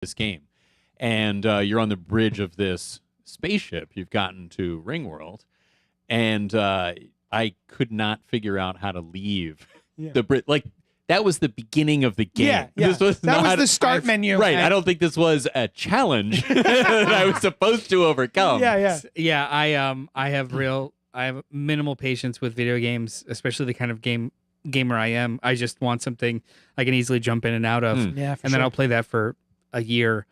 this game, and you're on the bridge of this spaceship. You've gotten to Ringworld, and I could not figure out how to leave the bridge. Like, that was the beginning of the game. Yeah. This was that was the start menu. Right. I don't think this was a challenge that I was supposed to overcome. Yeah. I have minimal patience with video games, especially the kind of gamer I am. I just want something I can easily jump in and out of. Yeah, and then I'll play that for a year.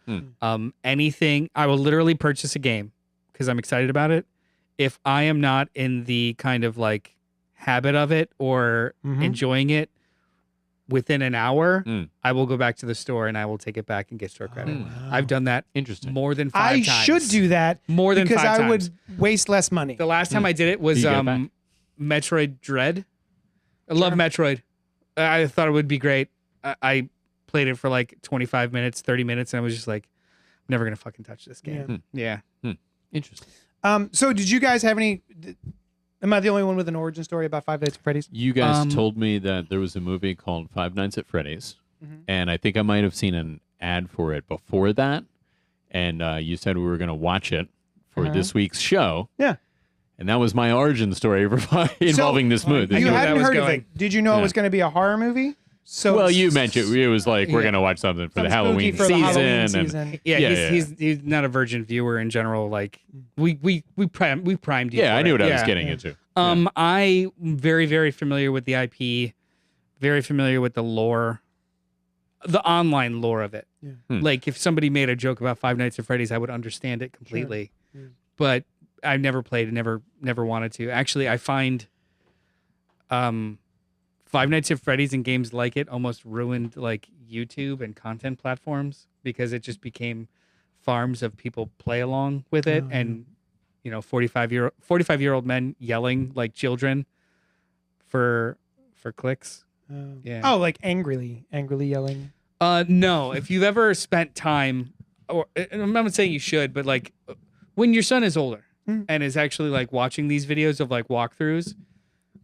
Anything, I will literally purchase a game because I'm excited about it. If I am not in the kind of like habit of it or enjoying it within an hour, I will go back to the store and I will take it back and get store credit. Wow. I've done that more than 5 times. I should do that more than 5 times. because I would waste less money. The last time I did it was Metroid Dread. I love Metroid. I thought it would be great. I played it for like 25 minutes, 30 minutes, and I was just like, I'm never going to fucking touch this game. Yeah. Interesting. So did you guys have any... Am I the only one with an origin story about Five Nights at Freddy's? You guys told me that there was a movie called Five Nights at Freddy's, and I think I might have seen an ad for it before that, and you said we were going to watch it for this week's show. Yeah. And that was my origin story involving this movie. You hadn't heard of it. Did you know it was going to be a horror movie? So well, you mentioned it was like we're going to watch something for the Halloween season. He's not a virgin viewer in general. Like we primed you. Yeah, I knew what I was getting into. I'm very, very familiar with the IP, very familiar with the lore, the online lore of it. Yeah. Like if somebody made a joke about Five Nights at Freddy's, I would understand it completely. Sure. But I've never played and never wanted to. Actually, I find Five Nights at Freddy's and games like it almost ruined like YouTube and content platforms because it just became farms of people play along with it and 45-year-old men yelling like children for clicks. Oh, like angrily yelling. No, if you've ever spent time, or I'm not saying you should, but like when your son is older and is actually like watching these videos of like walkthroughs,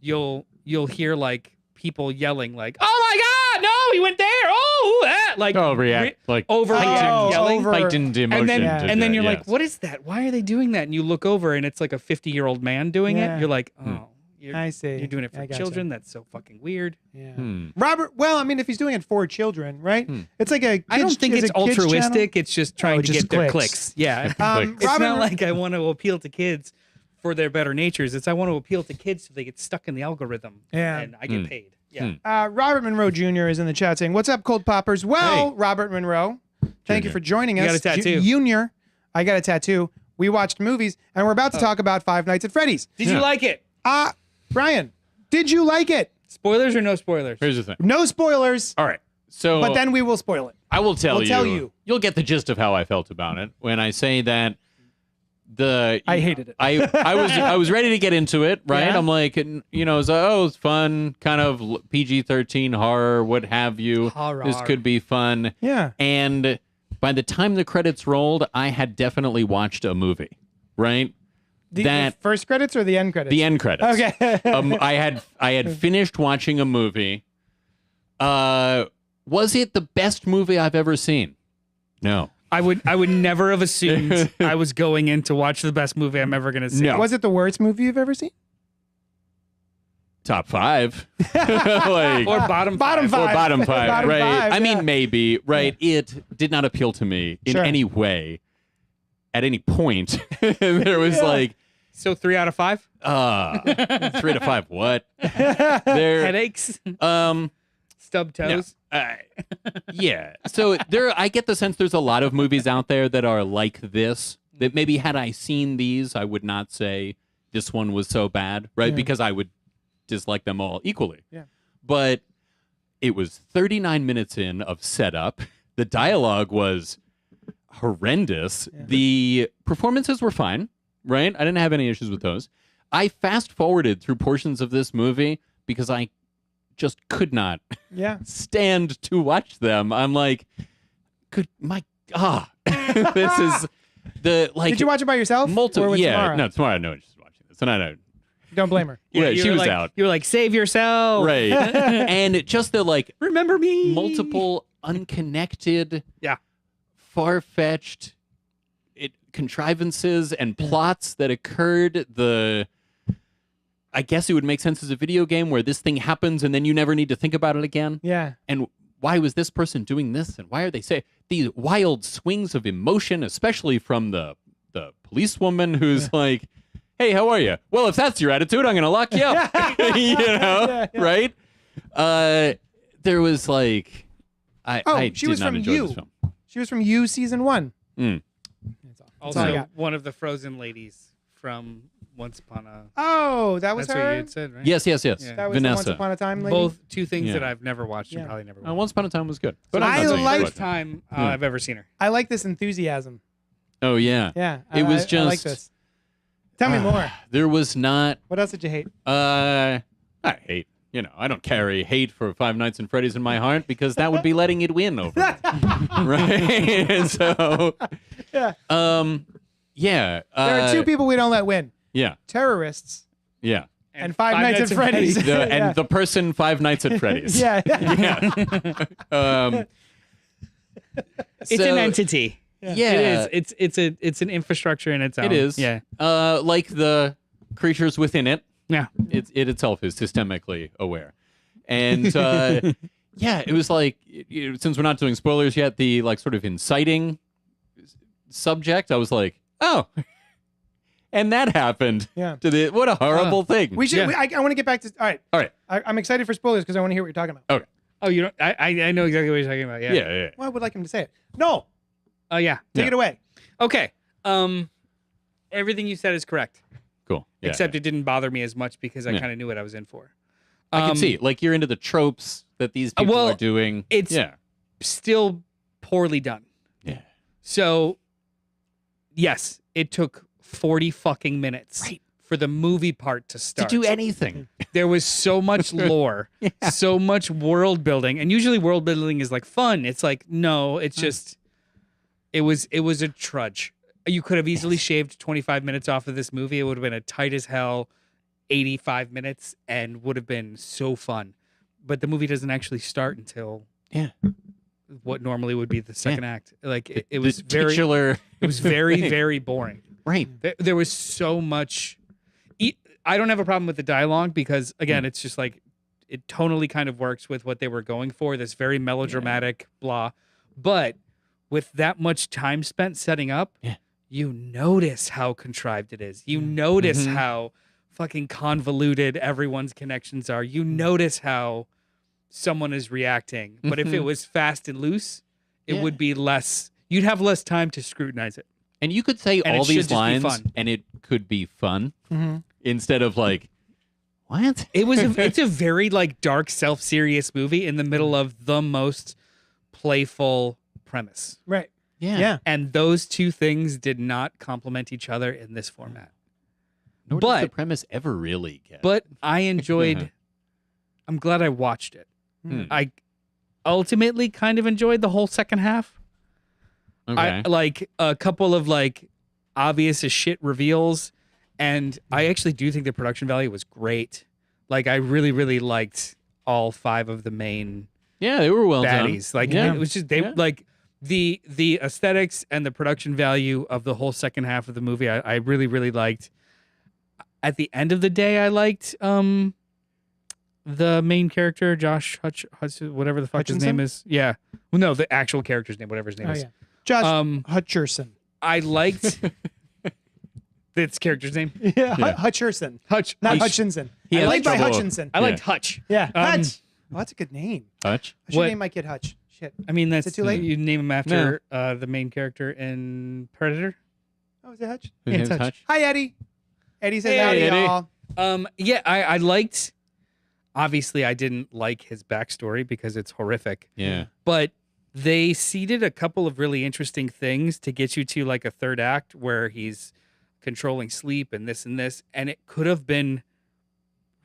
you'll hear like people yelling like, "Oh my God, no, he went there! Oh, that!" Like heightened emotion, and then you're like, "What is that? Why are they doing that?" And you look over, and it's like a 50-year-old man doing it. You're like, "Oh, I see. You're doing it for children. That's so fucking weird." Yeah, Robert. Well, I mean, if he's doing it for children, right? It's like a. I don't think it's altruistic. Channel? It's just trying to get their clicks. Yeah, it's not like I want to appeal to kids for their better natures. It's I want to appeal to kids so they get stuck in the algorithm. Yeah, and I get paid. Yeah. Robert Monroe Jr. is in the chat saying, "What's up, Cold Poppers?" Well, hey. Robert Monroe, thank you for joining us. You got a tattoo. Junior, I got a tattoo. We watched movies, and we're about to talk about Five Nights at Freddy's. Did you like it? Brian, did you like it? Spoilers or no spoilers? Here's the thing. No spoilers. All right. So, but then we will spoil it. I will tell you. You'll get the gist of how I felt about it when I say that. I hated it. I was ready to get into it, right? Yeah. I'm like, it's fun, kind of PG-13 horror, what have you. Horror. This could be fun. Yeah. And by the time the credits rolled, I had definitely watched a movie, right? The first credits or the end credits? The end credits. Okay. I had finished watching a movie. Was it the best movie I've ever seen? No. I would never have assumed I was going in to watch the best movie I'm ever going to see. No. Was it the worst movie you've ever seen? Top 5. Or bottom 5. Or bottom 5, Bottom right? 5, I mean, maybe, right? Yeah. It did not appeal to me in any way, at any point. There was like... So 3 out of 5? 3 out of 5, what? Headaches? Stub toes? No. Yeah. So I get the sense there's a lot of movies out there that are like this, that maybe had I seen these, I would not say this one was so bad, right? Yeah. Because I would dislike them all equally. Yeah. But it was 39 minutes in of setup. The dialogue was horrendous. Yeah. The performances were fine, right? I didn't have any issues with those. I fast forwarded through portions of this movie because I just could not stand to watch them. I'm like, this is the like. Did you watch it by yourself? Or with Tamara? No, tomorrow I know she's watching this, and I know. Don't blame her. Yeah, she was out. You were like, save yourself, right? And just the like, remember me, multiple unconnected, far-fetched contrivances and plots that occurred. I guess it would make sense as a video game where this thing happens and then you never need to think about it again. Yeah. And why was this person doing this? And why are they saying these wild swings of emotion, especially from the policewoman who's like, hey, how are you? Well, if that's your attitude, I'm going to lock you up. Right? There was like, I she did was not from enjoy You. this film. She was from You season 1. Mm. That's all I Also, got. one of the Frozen ladies from Once Upon a. Oh, that was That's what you her? had said, right? Yes. Yeah. That was the Vanessa. Once Upon a Time lady? Both two things Yeah. that I've never watched Yeah. and probably never. Once Upon a Time was good. But I I'm not saying like- it First wasn't. time Yeah. I've ever seen her. I like this enthusiasm. Oh, yeah. Yeah. It was I like just- this. Tell me more. There was not... What else did you hate? I hate... I don't carry hate for Five Nights at Freddy's in my heart because that would be letting it win over me. Right? And so... Yeah. Yeah. There are two people we don't let win. Yeah. Terrorists Yeah. and Five Nights at Freddy's. Yeah. And the person Five Nights at Freddy's. Yeah. Yeah. It's an entity. Yeah. It is. It's an infrastructure in its own. It is. Yeah. Like the creatures within it. Yeah. It itself is systemically aware. And yeah, it was like, since we're not doing spoilers yet, the like sort of inciting subject, I was like, oh, and that happened. Yeah. What a horrible thing. We should. Yeah. I want to get back to. All right. All right. I'm excited for spoilers because I want to hear what you're talking about. Okay. Oh, you don't. I know exactly what you're talking about. Yeah. Yeah. Well, I would like him to say it. No. Oh yeah. Take Yeah. it away. Okay. Everything you said is correct. Cool. Yeah, Except it didn't bother me as much because I Yeah. kind of knew what I was in for. I can see, like, you're into the tropes that these people well, are doing. it's- yeah. Still poorly done. Yeah. So, yes, it took 40 fucking minutes Right. for the movie part to To start. do anything. There was so much lore, so much world building, and usually world building is like fun. It's like no, it's just it was a trudge. You could have easily shaved 25 minutes off of this movie. It would have been a tight as hell 85 minutes and would have been so fun. But the movie doesn't actually start until Yeah. what normally would be the second act. Like it The was very titular it was very thing. very boring. Right. There was so much. I don't have a problem with the dialogue because, again, it's just like it tonally kind of works with what they were going for. This very melodramatic blah, but with that much time spent setting up, you notice how contrived it is. You notice how fucking convoluted everyone's connections are. You notice how someone is reacting. But if it was fast and loose, it would be less. You'd have less time to scrutinize it. And you could say And it all should these just be lines fun. and it could be fun instead of like, what? It's a very like dark, self-serious movie in the middle of the most playful premise. Right. Yeah. Yeah. And those two things did not complement each other in this format. Nor does the But premise ever really get. but I enjoyed I'm glad I watched it. I ultimately kind of enjoyed the whole second half. Okay. I like a couple of like obvious as shit reveals, and I actually do think the production value was great. Like I really, really liked all 5 of the main yeah, they were well baddies. done. Like yeah. it was just they like the aesthetics and the production value of the whole second half of the movie. I really, really liked. At the end of the day, I liked the main character, Josh Hutch, whatever the fuck his Hutchinson? name is. Yeah. Well, no, the actual character's name, whatever his name Oh is. yeah. Josh Hutcherson. I liked its character's name. Yeah. Hutcherson. Hutch. Not Hutch. Hutchinson. He has Played by trouble- Hutchinson. I liked Hutch. Yeah. Um, Hutch. Well, that's a good name. Hutch? I should What- name my kid Hutch. Shit. I mean, that's it too late? You name him after the main character in Predator. Oh, is it Hutch? Who Yeah, names Hutch. Hutch? Hi, Eddie. Eddie says Hey, howdy, Eddie. y'all. Yeah, I liked. Obviously, I didn't like his backstory because it's horrific. Yeah. But they seeded a couple of really interesting things to get you to like a third act where he's controlling sleep and this, and it could have been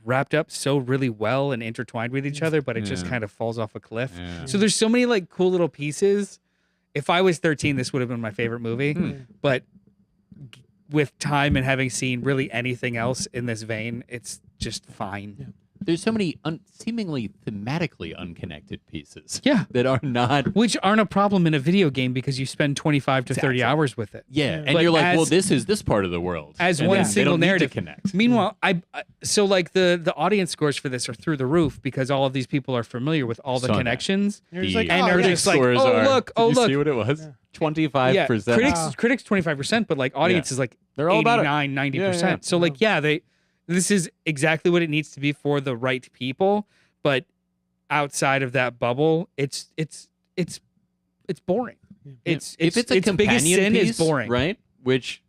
wrapped up so really well and intertwined with each other, but it just Yeah. kind of falls off a cliff. Yeah. So there's so many like cool little pieces. If I was 13, this would have been my favorite movie. But with time and having seen really anything else in this vein, it's just fine. there's so many seemingly thematically unconnected pieces. Yeah. That are not. Which aren't a problem in a video game because you spend 25 to 30 hours with it. Yeah, and But you're like, as- well, this is this part of the world. As And one they single don't need to narrative. connect. Meanwhile, so like the audience scores for this are through the roof because all of these people are familiar with all the Saw that. connections. You're just The like, and oh, they're yeah. just like, scores oh are- look, Did oh you look. see what it was? Yeah. 25%. Yeah, critics 25%, but like audience is like They're all about it. 89, 90%. Yeah, yeah. So like this is exactly what it needs to be for the right people, but outside of that bubble, it's boring. It's if it's a its biggest companion sin piece, is boring. right? Which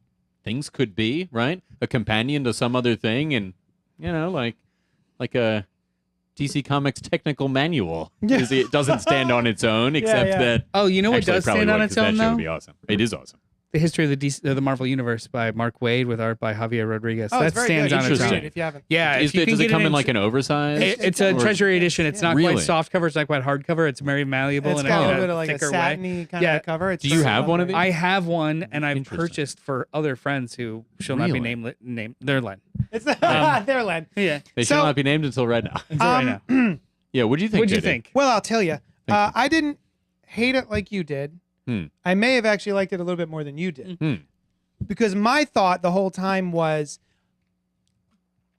things could be, right? A companion to some other thing, and like a DC Comics technical manual. Yeah. It doesn't stand on its own, except yeah. that. Oh, you know what Actually, does probably stand on would, its 'cause own that show though? would be awesome. It is awesome. The History of the Marvel Universe by Mark Wade with art by Javier Rodriguez. Oh, that it's very stands good. on You its should read own. it if you haven't. Yeah, if you can Does it get come it in like an oversized? It's a Or- treasury edition. It's not Really? quite soft cover. It's not quite hardcover. It's very malleable It's and got a in little bit of like a thicker way. satiny kind Yeah. of cover. It's Do you just have one of lovely. these? I have one, and I've Interesting. purchased for other friends who shall not be Really? named. They're Len. It's there, Len. Yeah. They So- shall not be named until right now. Until right now. Yeah, what do you think? What'd you JD? think? Well, I'll tell you. Thank I didn't hate it like you did. Hmm. I may have actually liked it a little bit more than you did. Hmm. Because my thought the whole time was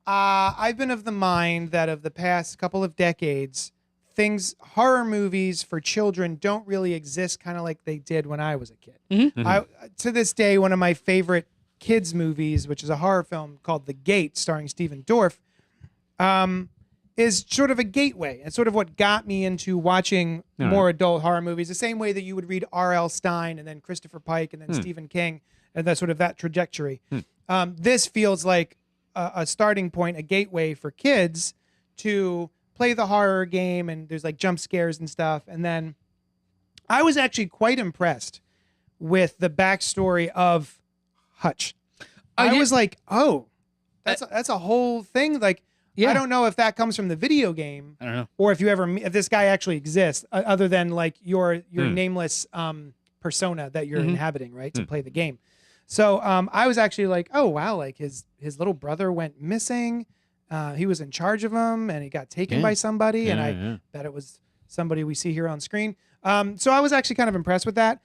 I've been of the mind that of the past couple of decades, horror movies for children don't really exist kind of like they did when I was a kid. Mhm. To this day, one of my favorite kids movies, which is a horror film called The Gate, starring Stephen Dorff, is sort of a gateway. It's sort of what got me into watching All more adult horror movies, the same way that you would read R.L. Stein and then Christopher Pike and then Stephen King, and that sort of that trajectory. This feels like a starting point, a gateway for kids to play the horror game, and there's like jump scares and stuff. And then I was actually quite impressed with the backstory of Hutch. I was like, oh, that's a whole thing. Like, Yeah. I don't know if that comes from the video game I don't know. or if this guy actually exists, other than like your nameless persona that you're inhabiting, right, to play the game. So I was actually like, oh wow, like his little brother went missing. He was in charge of him, and he got taken by somebody, and I bet it was somebody we see here on screen. So I was actually kind of impressed with that.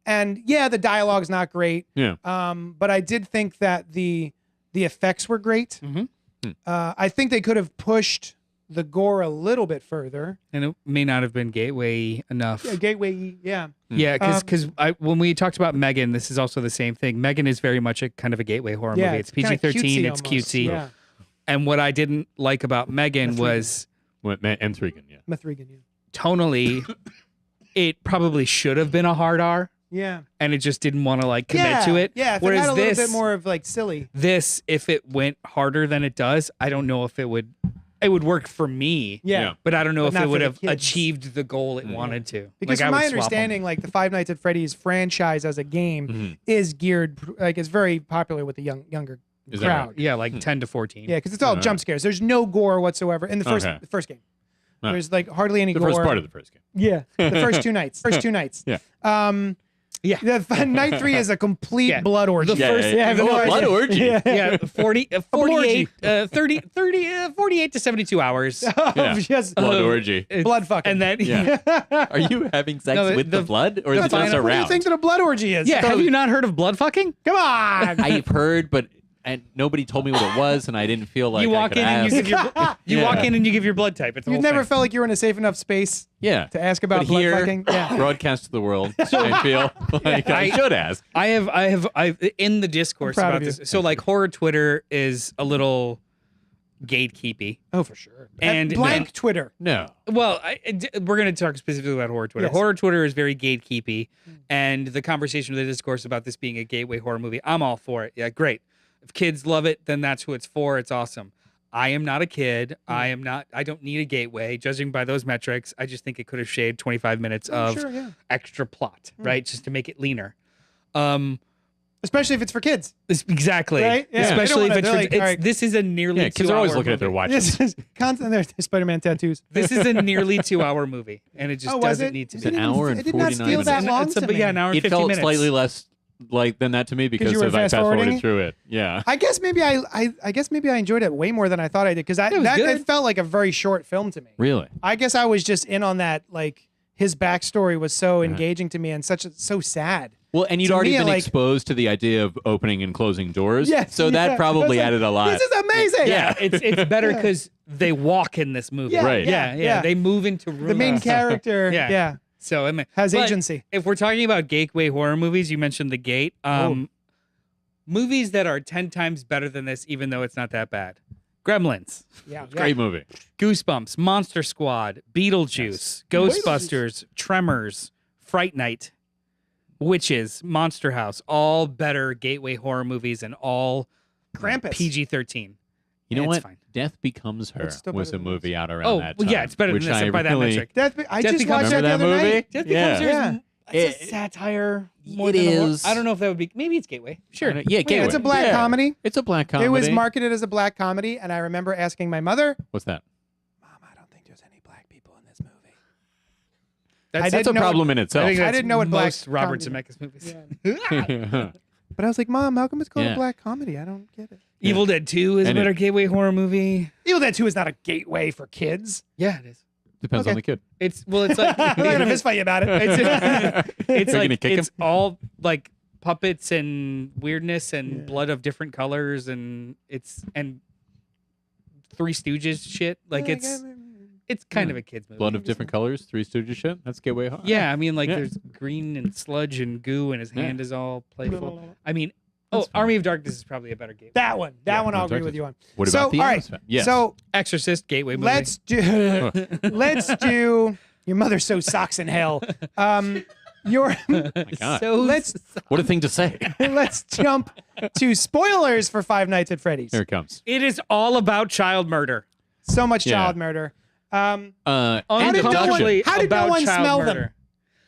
And yeah, the dialogue's not great. Yeah. But I did think that the effects were great. I think they could have pushed the gore a little bit further. And it may not have been gateway enough. Yeah, gateway, yeah. Yeah, because when we talked about Megan, this is also the same thing. Megan is very much a kind of a gateway horror Yeah, movie. It's kinda PG-13. It's almost. cutesy. Yeah, And what I didn't like about Megan Mithrigan. was M3, yeah. Mithrigan, yeah. tonally, it probably should have been a hard R, Yeah. and it just didn't want to like commit to it. Yeah, if Whereas it had a little this, bit more of like silly. this, if it went harder than it does, I don't know if it would work for me. Yeah. Yeah. But I don't know But if not it for would the have kids. achieved the goal it wanted to. Because like, from I my would swap 'em. understanding, like the Five Nights at Freddy's franchise as a game is geared, like it's very popular with the younger Is that crowd. right? Yeah, like 10 to 14. Yeah, because it's all jump scares. There's no gore whatsoever in the first Okay. game. Oh. There's like hardly any The gore. first part of the first game. Yeah, the first two nights. Yeah. Yeah. Night 3 is a complete Yeah. blood orgy. The first- I have Oh, no a blood idea. orgy. Yeah. Yeah, 48, orgy. 48 to 72 hours. Yeah. Just Blood orgy. blood fucking. And then, Yeah. Are you having sex No, with the blood, or is it the just final- around? What do you think that a blood orgy is? yeah, have you not heard of blood fucking? Come on. I've heard, but nobody told me what it was, and I didn't feel like You walk I could in and you ask. give your Yeah. walk in and you give your blood type. It's a You've whole never thing. felt like you were in a safe enough space Yeah. to ask about But blood here, fucking? Yeah. broadcast to the world, I feel like I should ask. I've in the discourse I'm proud about of you. this. So like horror Twitter is a little gatekeepy. Oh, for sure. And- blank Twitter. No. Well, we're going to talk specifically about horror Twitter. Yes. Horror Twitter is very gatekeepy, and the conversation, the discourse about this being a gateway horror movie, I'm all for it. Yeah, great. If kids love it, then that's who it's for. It's awesome. I am not a kid. I don't need a gateway. Judging by those metrics, I just think it could have shaved 25 minutes of Sure, yeah. extra plot, right? Just to make it leaner. Especially if it's for kids. Exactly. Right? Yeah. Especially They if don't it's, wanna- they're like, all right. this is a nearly Yeah, kids are always 2-hour looking at their movie. watches. This is constant. There's Spider-Man tattoos. This is a nearly 2-hour movie, and it just Oh, was doesn't it? need to It be. An didn't even- hour and It did not 49 feel that minutes. long It's to me. an hour and It 50 felt minutes. slightly less than that to me because you were of I fast-forwarding fast-forwarded it? through it. Yeah. I guess maybe I guess maybe I enjoyed it way more than I thought I did because was good. it felt like a very short film to me. Really? I guess I was just in on that. Like his backstory was so engaging to me and so sad. Well, and you'd To already me, been like- exposed to the idea of opening and closing doors. Yes, So that yeah. probably I was like, added a lot. This is amazing. Yeah. It's better because they walk in this movie. Yeah, Right. Yeah. They move into rooms. The main character, Yeah. So I mean, has but agency. If we're talking about gateway horror movies, you mentioned The Gate. Movies that are 10 times better than this, even though it's not that bad. Gremlins, Yeah, Great movie. Goosebumps, Monster Squad, Beetlejuice, Ghostbusters, Tremors, Fright Night, Witches, Monster House, all better gateway horror movies and all Krampus. PG-13. You know It's what? fine. Death Becomes Her It's still was better a than movie this. out around Oh, that well, time. yeah, it's better than which this I by that really- metric. I Death just Becomes- watched that Remember the that other movie? night. Death Yeah. Becomes Her Yeah. it's a satire more It than a horror. is. I don't know if that would be. Maybe it's gateway. Sure. Yeah, Gateway. It's a black comedy. It's a black comedy. It was marketed as a black comedy, and I remember asking my mother, What's that? "Mom, I don't think there's any black people in this movie." That's, That's a problem in itself. I think I that's didn't know what black most Robert comedy- Zemeckis movies. Yeah. But I was like, "Mom, how come it's called Yeah. a black comedy? I don't get it." Evil Dead 2 is a And better it- gateway horror movie. Evil Dead 2 is not a gateway for kids. Yeah, it is. Depends Okay. on the kid. It's like I'm not gonna fist fight you about it. it's Are you gonna like kick it's all like puppets and weirdness and blood of different colors and Three Stooges shit. Like it's kind of a kids movie. Blood of different colors, Three Stooges shit. That's Gateway Horror. Yeah, I mean like Yeah. there's green and sludge and goo and his Yeah. hand is all playful. I mean, That's fine. Army of Darkness is probably a better gateway. That one I'll agree Darkness. with you on. What So, about the all right, atmosphere? Yes. So Exorcist gateway movie. let's do. Your mother so socks in hell. Your my God. so let's What a thing to say. let's jump to spoilers for Five Nights at Freddy's. Here it comes. it is all about child murder. So much Yeah. child murder. And did no one- Uncomfortably how did no about one child smell them? murder.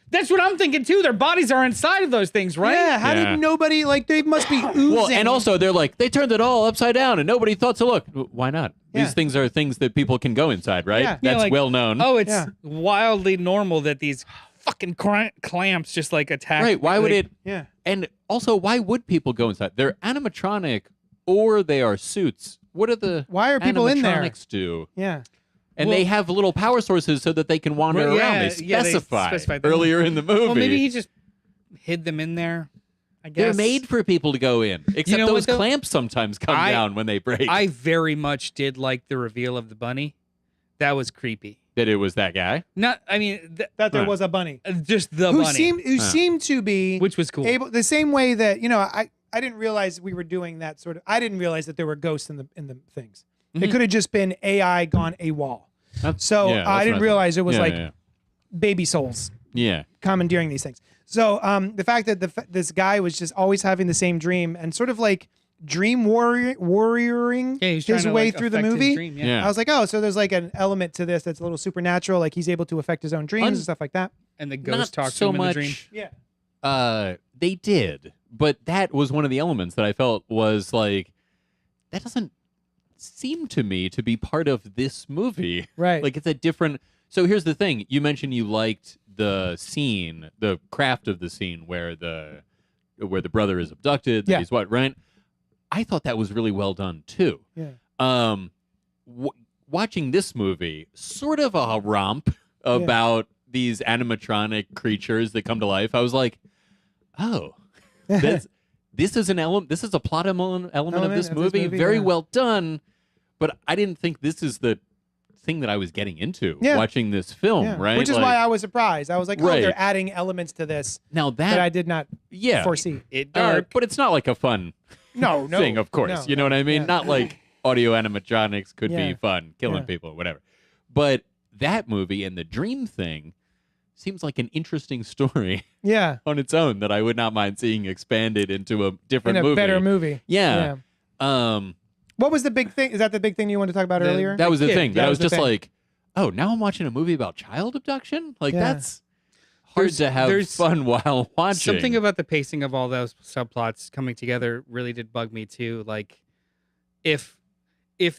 That's what I'm thinking too. Their bodies are inside of those things, right? Yeah, how Yeah. did nobody they must be oozing? Well, and also they're like, they turned it all upside down and nobody thought to look. Why not? Yeah. These things are things that people can go inside, right? Yeah. Yeah, That's like, well known. Oh, it's Yeah. wildly normal that these fucking clamps just like attack. right. Why would like, it? yeah. And also, why would people go inside? They're animatronic or they are suits. What are the Why are people in there? animatronics do? Yeah. And Well- they have little power sources so that they can wander Well, around. yeah, They yeah, they specify specified that. earlier in the movie. Well, maybe he just hid them in there. I They're guess made for people to go in. Except know what, those though? clamps sometimes come down when they break. I very much did like the reveal of the bunny. That was creepy. that it was that guy. Not, I mean, That there Huh. was a bunny just the who bunny, seemed to be which was cool. able the same way that I didn't realize we were doing that sort of. I didn't realize that there were ghosts in the things. It Mhm. could have just been AI gone AWOL. That's- So yeah, that's I what didn't thought. realize it was Yeah, like yeah. baby souls Yeah. commandeering these things. So the fact that this guy was just always having the same dream and sort of like dream warrioring Yeah, he's trying his to, way like, through the affect his movie. dream, Yeah. I was like, oh, so there's like an element to this that's a little supernatural. Like he's able to affect his own dreams and stuff like that. And the Not ghost talks so to him much. in the dream. Yeah. They did, but that was one of the elements that I felt was like that doesn't seem to me to be part of this movie. Right. Like it's a different. So here's the thing: you mentioned you liked the scene, the craft of the scene where the brother is abducted. That Yeah. he's what, right? I thought that was really well done too. Yeah. Watching this movie, sort of a romp about these animatronic creatures that come to life. I was like, oh, this is an element. This is a plot element of this movie. Very yeah. well done. But I didn't think this is the thing that I was getting into Yeah. watching this film. Yeah. Right, Which is Like, why I was surprised. I was like, oh, Right. they're adding elements to this now that I did not yeah, foresee. It dark. but it's not like a fun No, no. thing, of course. No, you know what I mean? yeah. Not like audio animatronics could Yeah. be fun, killing Yeah. people or whatever. But that movie and the dream thing seems like an interesting story Yeah. on its own that I would not mind seeing expanded into a different In a movie. better movie. Yeah. What was the big thing? Is that the big thing you wanted to talk about earlier? That was the kid. thing. That That I was was the just thing. like, oh, now I'm watching a movie about child abduction? Like, Yeah. that's hard There's- to have there's fun while watching. Something about the pacing of all those subplots coming together really did bug me too. Like, if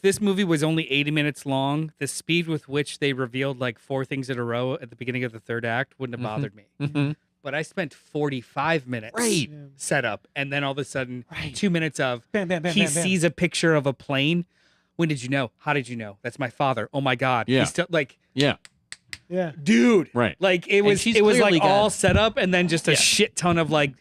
this movie was only 80 minutes long, the speed with which they revealed like 4 things in a row at the beginning of the third act wouldn't have bothered me. Mhm. but I spent 45 minutes Right. set up, and then all of a sudden, Right. 2 minutes of Bam, bam, bam, he bam, bam. sees a picture of a plane. When did you know? How did you know? That's my father. Oh my God. Yeah. He's still like, Yeah. Yeah. dude. Right. Like it And was she's it was clearly like all got- set up and then just a Yeah. shit ton of like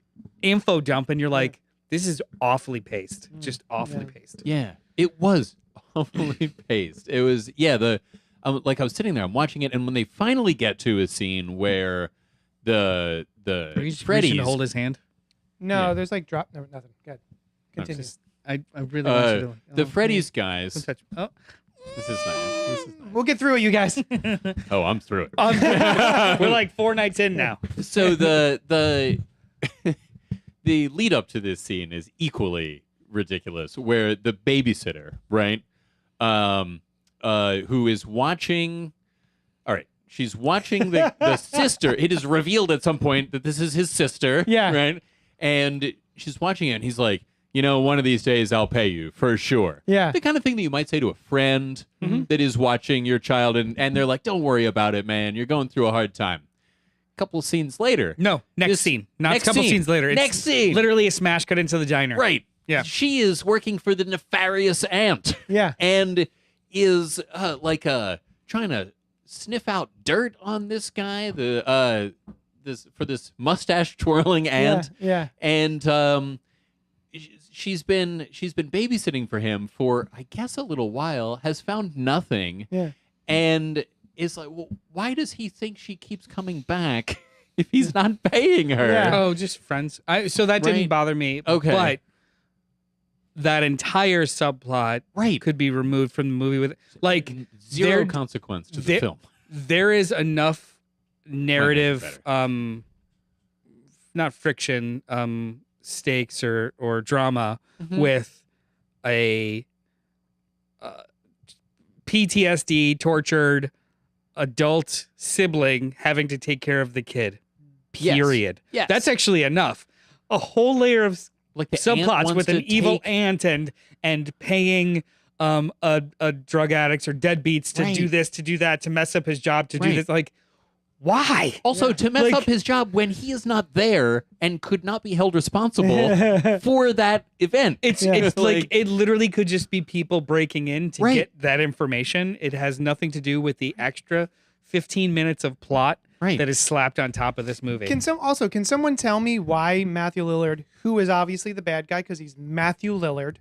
info dump, and you're like, this is awfully paced. Just awfully paced. Yeah, it was awfully paced. It was, like I was sitting there, I'm watching it, and when they finally get to a scene where the Are you just reaching Freddy's to hold his hand? No, Yeah. there's like drop. No, nothing. Good. Continue. Just, I really want you to like, the oh, Freddy's don't guys. touch. Oh. This is nice. This is nice. We'll get through it, you guys. Oh, I'm through it. We're like 4 nights in now. So the the lead up to this scene is equally ridiculous, where the babysitter, right, who is watching. All right, she's watching the sister. It is revealed at some point that this is his sister. Yeah. Right, and she's watching it, and he's like, one of these days I'll pay you for sure. Yeah. The kind of thing that you might say to a friend that is watching your child, and they're like, don't worry about it, man. You're going through a hard time. Couple scenes later. No, next This- scene. Not next a couple scene. scenes later. It's Next scene. Literally a smash cut into the diner. Right. Yeah. She is working for the nefarious aunt Yeah. and is trying to sniff out dirt on this guy, this mustache twirling aunt. Yeah. And she's been babysitting for him for, I guess, a little while, has found nothing, Yeah. and is like, well, why does he think she keeps coming back if he's not paying her? Yeah. Oh, just friends. So that didn't Right. bother me. Okay. But that entire subplot Right. could be removed from the movie with like Zero there- consequence to the there- film. there is enough narrative better. not friction stakes or drama Mhm. with a PTSD tortured adult sibling having to take care of the kid. Yes. Period. Yes. That's actually enough. A whole layer of Like the aunt subplots wants with an to evil take- aunt and paying a drug addicts or deadbeats to do Right. this, to do that, to mess up his job, to do Right. this. Like, why? Also, to mess Like- up his job when he is not there and could not be held responsible for that event. It's Yeah. it's like it literally could just be people breaking in to Right. get that information. It has nothing to do with the extra 15 minutes of plot Right. that is slapped on top of this movie. Can someone tell me why Matthew Lillard, who is obviously the bad guy because he's Matthew Lillard,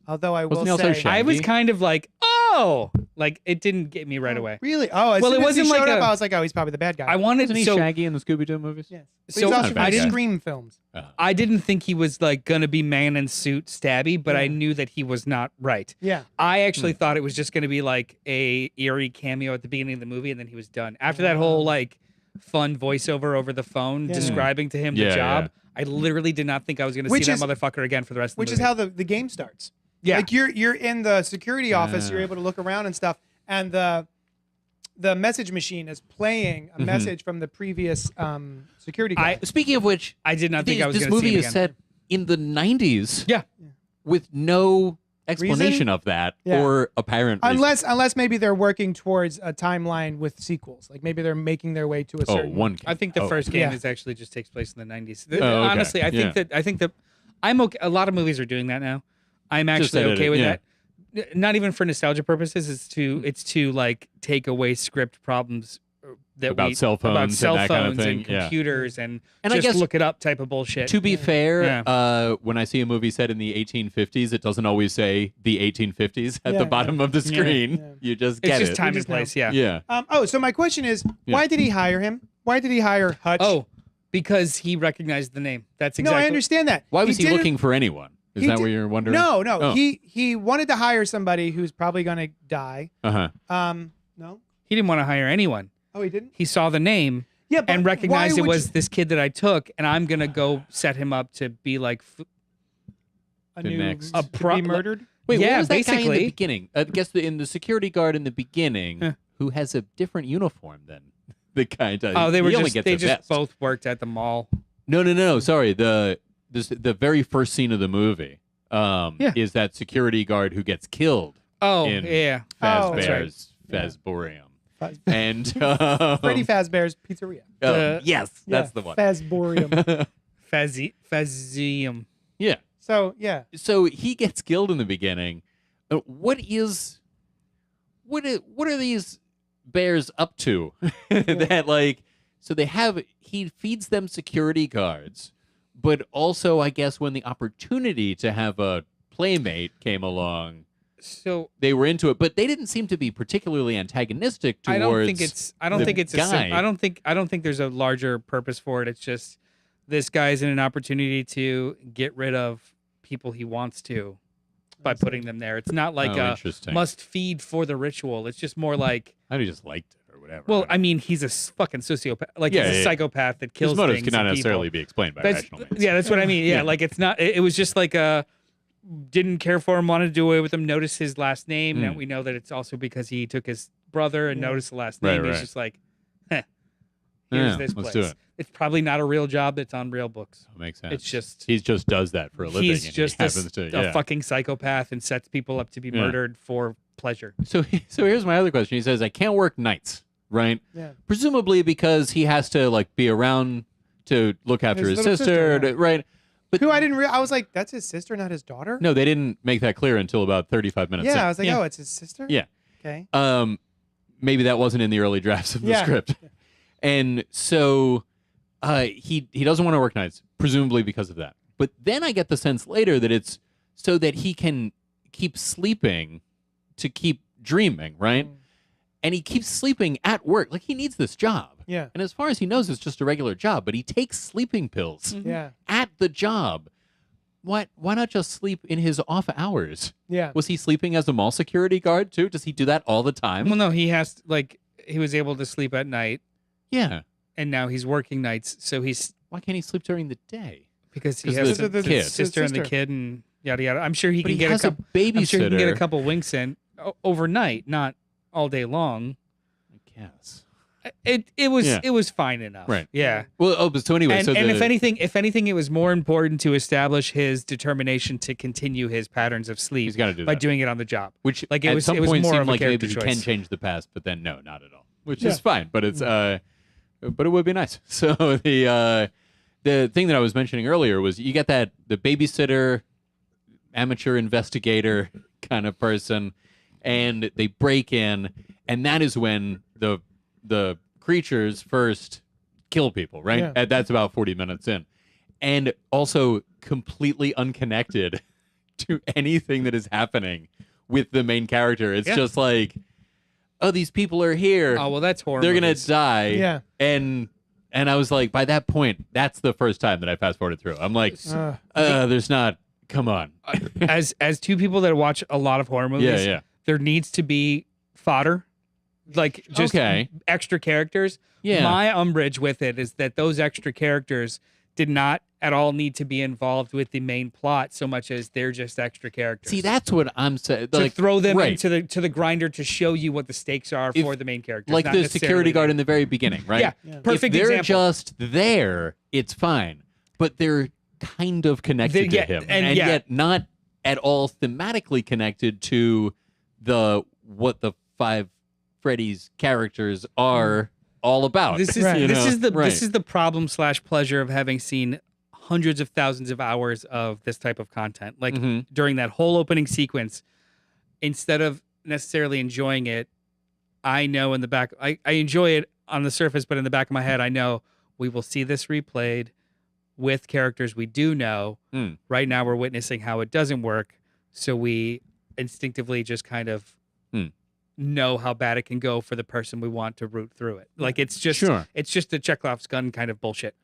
although I will Wasn't he also say, Shaggy? I was kind of like, oh, like it didn't get me right away. really? Oh, as Well, soon it as he wasn't showed like up, a- I was like, oh, he's probably the bad guy. I wanted Wasn't he so Shaggy in the Scooby-Doo movies? Yes. But So he's also Not a from bad the guy. Scream films. I didn't think he was like gonna be man in suit stabby, but I knew that he was not right. Yeah. I Hmm. actually thought it was just gonna be like a eerie cameo at the beginning of the movie, and then he was done. After that whole like fun voiceover over the phone Yeah. describing to him Yeah, the job, I literally did not think I was gonna Which see is- that motherfucker again for the rest of the Which movie. is how the game starts. Yeah. Like you're in the security office, you're Yeah. able to look around and stuff, and the message machine is playing a message from the previous security guard. Speaking of which, I did not think I was this gonna see movie him is again. set in the 90s Yeah. with no explanation Reason? of that Yeah. or apparent reason. Unless maybe they're working towards a timeline with sequels. Like maybe they're making their way to a Oh, certain one. I think the oh. first game Yeah. is actually just takes place in the 90s. Oh, okay. Honestly, I Yeah. think that I'm okay. A lot of movies are doing that now. I'm Just actually edit okay it, with yeah. that. Not even for nostalgia purposes. It's to like take away script problems that About cell phones about and cell that kind of phones thing, and yeah. computers and And I just guess- look it up type of bullshit. To be fair, Yeah. when I see a movie set in the 1850s, it doesn't always say the 1850s at Yeah, the bottom of the screen. yeah. You just it's get just it. time and just know. place. Yeah. Yeah. so my question is, Yeah. why did he hire him? Why did he hire Hutch? Oh, because he recognized the name. That's no, exactly. I understand that. Why was he didn't- looking for anyone? Is he that did- what you're wondering? No. Oh. He wanted to hire somebody who's probably going to die. Uh-huh. No. He didn't want to hire anyone. Oh, he didn't. He saw the name Yeah, but and recognized why it would was this kid that I took, and I'm gonna go set him up to be like. a The new next- to be murdered. Wait, Yeah, what was that guy in basically. the beginning? I guess in the security guard in the beginning Huh. who has a different uniform than the guy does. Oh, they were He only just gets they a just vest. both worked at the mall. No. Sorry. The very first scene of the movie Yeah. is that security guard who gets killed Oh in yeah. Oh, that's Fazbear's Fazborium. And Freddy Fazbear's Pizzeria. yes, Yeah, that's the one. Fazborium. Fazium. Yeah. So yeah, So he gets killed in the beginning. What are these bears up to? That like, so he feeds them security guards, but also I guess when the opportunity to have a playmate came along, So they were into it, but they didn't seem to be particularly antagonistic towards. I don't think it's. I don't the think it's. guy. I don't think there's a larger purpose for it. It's just this guy's in an opportunity to get rid of people he wants to by putting them there. It's not like a interesting. must feed for the ritual. It's just more like. I just liked it or whatever. Well, I mean, he's a fucking sociopath. Like he's a psychopath that kills his motives things. cannot and necessarily people. be explained by That's, rational means. yeah, that's what I mean. Yeah, Yeah. like it's not. It was just like didn't care for him, wanted to do away with him. Notice his last name. Now we know that it's also because he took his brother and noticed the last name. Right, He's right. just like, here's this let's place. do it. It's probably not a real job that's on real books. That makes sense. It's just he just does that for a living. he's and just he happens to, a fucking psychopath and sets people up to be murdered for pleasure. So here's my other question. He says, I can't work nights, right? Yeah. Presumably because he has to like be around to look after his little sister, sister, yeah. right? But who I didn't. I was like, that's his sister, not his daughter. no, they didn't make that clear until about 35 minutes in. Yeah, I was like, oh, it's his sister. Yeah. Okay. Maybe that wasn't in the early drafts of the Yeah. script. And so he doesn't want to work nights, presumably because of that. But then I get the sense later that it's so that he can keep sleeping to keep dreaming, right? And he keeps sleeping at work. Like he needs this job. Yeah. And as far as he knows, it's just a regular job, but he takes sleeping pills Yeah. at the job. Why not just sleep in his off hours? Yeah. Was he sleeping as a mall security guard too? Does he do that all the time? Well, no, he has he was able to sleep at night, Yeah. and now he's working nights. So he's Why can't he sleep during the day? because he 'Cause has the the kid. sister and the Sister. kid and yada yada. I'm sure he But can he get has a couple. a babysitter. I'm sure he can get a couple winks in overnight, not all day long. I guess. It was fine enough. Right. Yeah. Well, but so anyway, And, so and the, if anything, it was more important to establish his determination to continue his patterns of sleep he's got to do by that. doing it on the job. Which like, it at was- some it was point more seemed of a like maybe character he can choice. change the past, but then no, not at all. Which Yeah. is fine, but it's but it would be nice. So the thing that I was mentioning earlier was you get the babysitter, amateur investigator kind of person, and they break in, and that is when the creatures first kill people, right? Yeah. And that's about 40 minutes in. And also completely unconnected to anything that is happening with the main character. It's just like, oh, these people are here. Oh well, that's horrible. They're going to die. Yeah. And I was like, by that point, that's the first time that I fast forwarded through. I'm like, there's not, come on. as two people that watch a lot of horror movies, Yeah. there needs to be fodder, like just Okay. extra characters. Yeah. My umbrage with it is that those extra characters did not at all need to be involved with the main plot so much as they're just extra characters. See, that's what I'm saying. to Like, throw them right. into the grinder to show you what the stakes are for the main characters. Like not the necessarily security guard in the very beginning, right? Yeah, perfect If they're example. just there, it's fine. But they're kind of connected Yeah, to him. and yeah. yet not at all thematically connected to what the five Freddy's characters are all about. This is Right. you this know? is the Right. this is the problem / pleasure of having seen hundreds of thousands of hours of this type of content. Like Mhm. during that whole opening sequence, instead of necessarily enjoying it, I know in the back I enjoy it on the surface, but in the back of my head I know we will see this replayed with characters we do know. Mm. Right now we're witnessing how it doesn't work, so we instinctively just kind of know how bad it can go for the person we want to root through it. Like it's just Sure. it's just a Chekhov's gun kind of bullshit.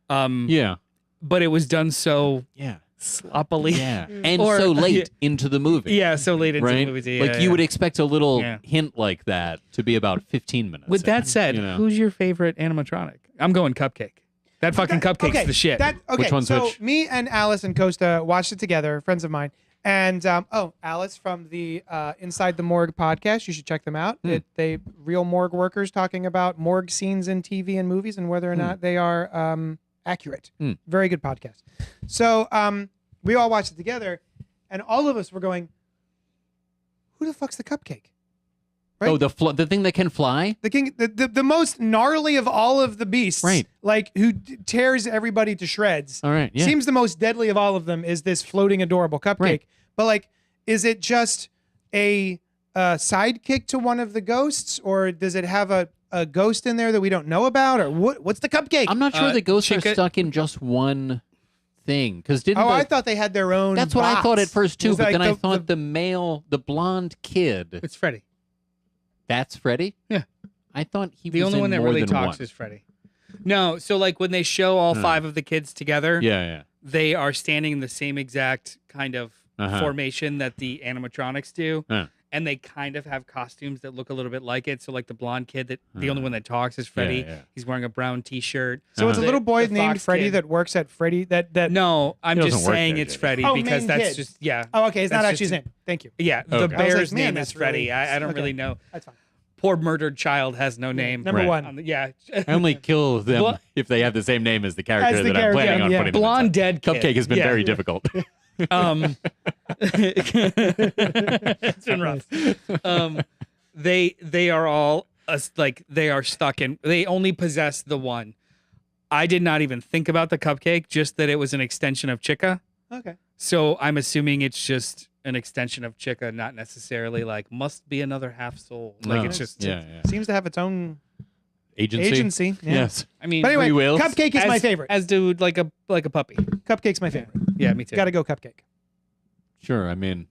Yeah. But it was done so Yeah. sloppily. Yeah. And Or- so late into the movie. Yeah, so late into Right? the movie. Yeah, like yeah. you would expect a little Yeah. hint like that to be about 15 minutes. With in, that said, you know? who's your favorite animatronic? I'm going Cupcake. That fucking Cupcake's okay, the shit. Okay, Which one's so which? me and Alice and Costa watched it together, friends of mine. And Alice from the Inside the Morgue podcast. You should check them out. They real morgue workers talking about morgue scenes in TV and movies and whether or not they are accurate. Very good podcast. So we all watched it together, and all of us were going, "Who the fuck's the Cupcake?" Right? Oh, the thing that can fly? The king, the most gnarly of all of the beasts, Right. like who tears everybody to shreds. All right. Yeah. Seems the most deadly of all of them is this floating adorable cupcake. Right. But like, is it just a sidekick to one of the ghosts, or does it have a ghost in there that we don't know about, or what's the cupcake? I'm not sure the ghosts are Chica- stuck in just one thing. Because I thought they had their own. That's what I thought at box. first too. Was But like then I thought the blonde kid. It's Freddy. That's Freddy. Yeah. I thought he The was only in one that more really than talks one. is Freddy. No, so like when they show all 5 of the kids together, Yeah. they are standing in the same exact kind of Uh-huh. formation that the animatronics do. Huh. And they kind of have costumes that look a little bit like it. So like the blonde kid that the only one that talks is Freddy. Yeah. He's wearing a brown t-shirt. So it's a The- little boy the named fox Freddy kid- that works at Freddy. That. No, I'm He just doesn't work saying there, it's Jay. Freddy Oh, because main that's kid. just yeah. Oh, okay. It's not That's actually his just name. Thank you. Yeah, the Okay. I was bear's like, man, name that's is Freddy. really- I don't okay. really know. That's fine. Poor murdered child has no name. Number Right. one. Yeah. I only kill them Blo- if they have the same name as the character As the that I'm character, planning on yeah. putting them Blonde inside. dead kid. Cupcake has been Yeah. very difficult. It's been rough. They are all like they are stuck in. They only possess the one. I did not even think about the cupcake, just that it was an extension of Chica. Okay. So I'm assuming it's just an extension of Chica, not necessarily like must be another half soul. Like No. it's just yeah. Seems to have its own Agency. agency. Yeah. Yes. I mean, But anyway, Free will. cupcake is as, my favorite. As do like a puppy. Cupcake's my favorite. Yeah, me too. Got to go cupcake. Sure. I mean,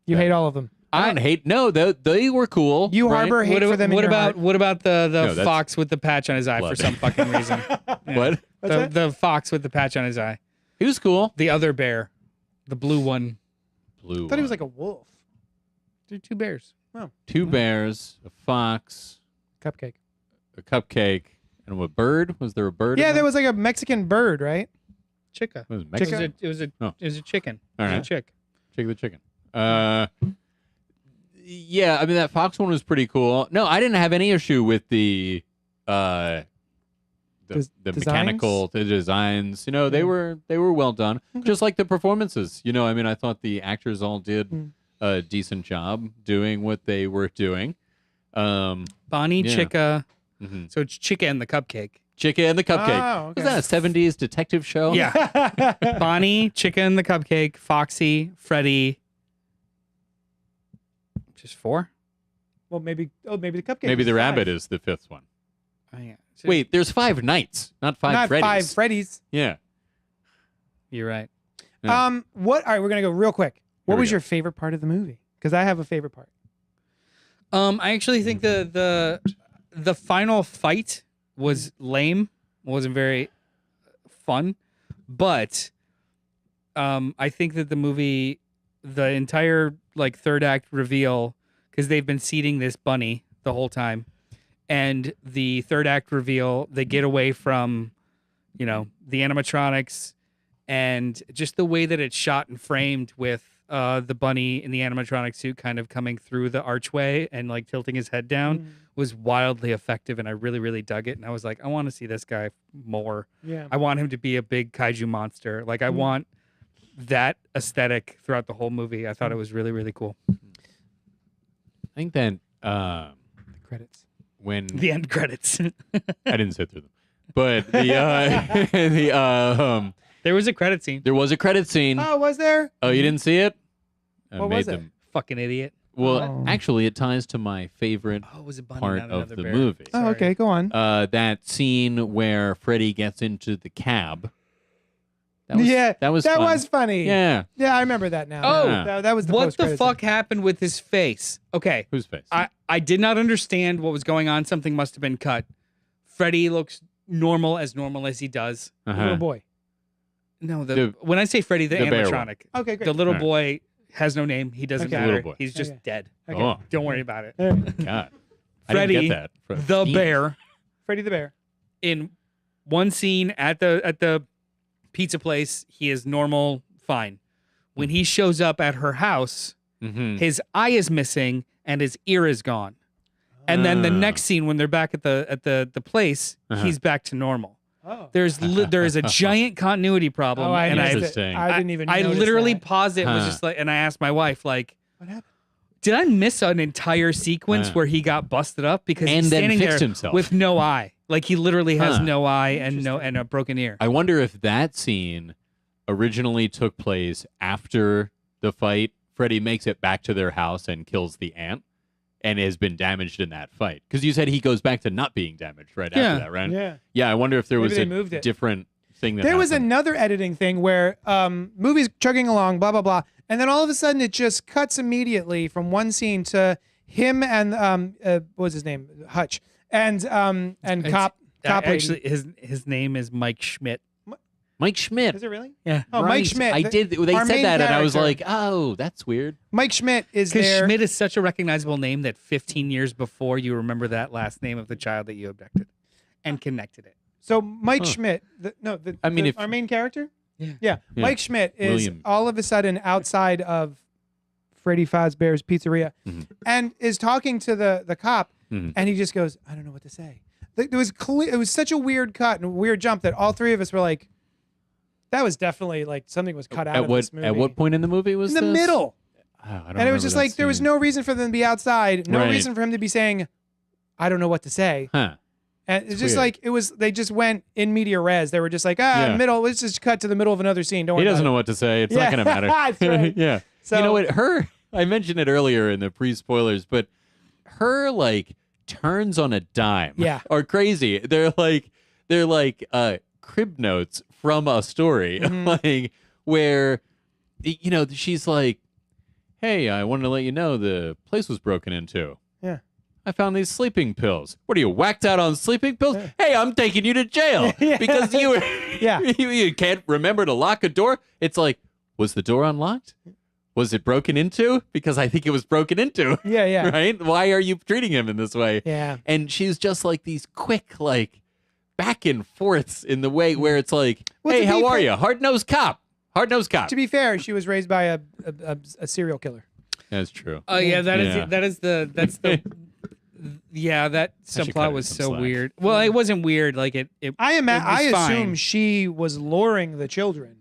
You Yeah. hate all of them. I don't hate. No, they were cool. You right? harbor hate for them. What in your about heart. what about the No, that's fox with the patch on his eye blood. for some fucking reason? Yeah. What? What's that? The fox with the patch on his eye. He was cool. The other bear, the blue one. Blue. I thought he was one. like a wolf. They're 2 bears. Two bears, a fox, Cupcake. a cupcake, and a bird. Was there a bird? Yeah, in there was like a Mexican bird, right? Chica. It was It was Mexican. a, it was a, Oh. it was a chicken. All It was right. a chick. Chick the chicken. Yeah, I mean that fox one was pretty cool. No, I didn't have any issue with the Des- mechanical designs. You know, they were well done. Just like the performances. You know, I mean, I thought the actors all did a decent job doing what they were doing. Bonnie, Yeah. Chica. Mhm. So it's Chica and the cupcake. Chica and the Cupcake. Oh, okay. Was that a 70s detective show? Yeah. Bonnie, Chica and the cupcake, Foxy, Freddy. Just 4? Well, maybe the cupcake. Maybe is the 5. rabbit is the 5th one. Oh, yeah. So- Wait, there's 5 knights, not 5 Not Freddys. 5 Freddys. Yeah. You're right. Yeah. All right, we're gonna go real quick. What Here we was go. your favorite part of the movie? Because I have a favorite part. I actually think the final fight was lame. Wasn't very fun, but I think that the movie, the entire like third act reveal, because they've been seeding this bunny the whole time, and the third act reveal, they get away from, you know, the animatronics, and just the way that it's shot and framed with the bunny in the animatronic suit kind of coming through the archway and like tilting his head down was wildly effective, and I really, really dug it. And I was like, I want to see this guy more. Yeah. I want him to be a big kaiju monster. Like I want that aesthetic throughout the whole movie. I thought it was really, really cool. I think that The credits. when The end credits. I didn't sit through them, but the There was a credit scene. there was a credit scene. Oh, was there? Oh, you didn't see it? I What made was it? them. Fucking idiot. Well, Oh. actually, it ties to my favorite Oh, it was a bunny, part not of another the bear. movie. Oh, Sorry. okay. Go on. That scene where Freddy gets into the cab. That was that fun. was funny. Yeah. Yeah, I remember that now. Oh, that was the What the post-credits fuck happened with his face? Okay. Whose face? I did not understand what was going on. Something must have been cut. Freddy looks normal as he does. scene. Little boy. No, The- when I say Freddy, the the bear animatronic, Okay, great. the little Alright. boy has no name. He doesn't Okay. matter. Little boy. He's just Okay. dead. Okay. Oh, Don't worry about it. God. I Freddy, didn't get that. the Steve. bear, Freddy the Bear. in one scene at the pizza place, he is normal, fine. When he shows up at her house, Mhm. his eye is missing and his ear is gone. And then the Ah. next scene, when they're back at the place, Uh-huh. he's back to normal. Oh. There is a giant continuity problem, Oh, I and missed it. Interesting. I didn't even I notice literally that. paused it. Was Huh. just like, and I asked my wife, like, What happened? did I miss an entire sequence where he got busted up because And he's then standing fixed there himself. with no eye, like he literally has Huh. no eye and a broken ear. I wonder if that scene originally took place after the fight. Freddy makes it back to their house and kills the aunt and has been damaged in that fight. Because you said he goes back to not being damaged right Yeah. after that, right? Yeah. Yeah, I wonder if there Maybe was they a moved it. different thing that There was happened. another editing thing where movie's chugging along, blah blah blah, and then all of a sudden it just cuts immediately from one scene to him and what was his name, Hutch, and cop lady. Actually, his name is Mike Schmidt. Mike Schmidt. Is it really? Yeah. Oh, Right. Mike Schmidt. I did. They our said main that, and I was character. like, "Oh, that's weird." Mike Schmidt is Because there. Schmidt is such a recognizable name that 15 years before you remember that last name of the child that you abducted and connected it. So Mike Huh. Schmidt, I mean, if- our main character, Yeah. Yeah. Mike Schmidt is William. all of a sudden outside of Freddy Fazbear's Pizzeria, Mhm. and is talking to the cop, Mhm. and he just goes, "I don't know what to say." It was clear. It was such a weird cut and a weird jump that all three of us were like, "That was definitely like something was cut out At of what this movie." at what point in the movie was In the this? middle. Oh, I don't And it was remember just that like there was scene. no reason for them to be outside, no Right. reason for him to be saying, "I don't know what to say." Huh. And it's It's just weird. like it was. They just went in media res. They were just like, Yeah. middle. Let's just cut to the middle of another scene. Don't worry He doesn't about know what to say. It's Yeah. not going to matter. That's right. Yeah. So, You know what? I mentioned it earlier in the pre-spoilers, but her like turns on a dime. Yeah. Are crazy. They're like crib notes from a story, Mhm. like where she's like, "Hey, I wanted to let you know the place was broken into. Yeah. I found these sleeping pills. What are you, whacked out on sleeping pills? Yeah. Hey, I'm taking you to jail Yeah. because you Yeah. you can't remember to lock a door." It's like, was the door unlocked? Was it broken into? Because I think it was broken into. Yeah, yeah, Right? Why are you treating him in this way? yeah. And she's just like these quick, like, back and forths in the way where it's like, Well, "Hey, to how be are fair- you? Hard-nosed cop. Hard-nosed cop." To be fair, she was raised by a serial killer. That's true. Oh yeah, that's the yeah, that should cut subplot it was some so slack. weird. Well, it wasn't weird. Like it I was assume fine. she was luring the children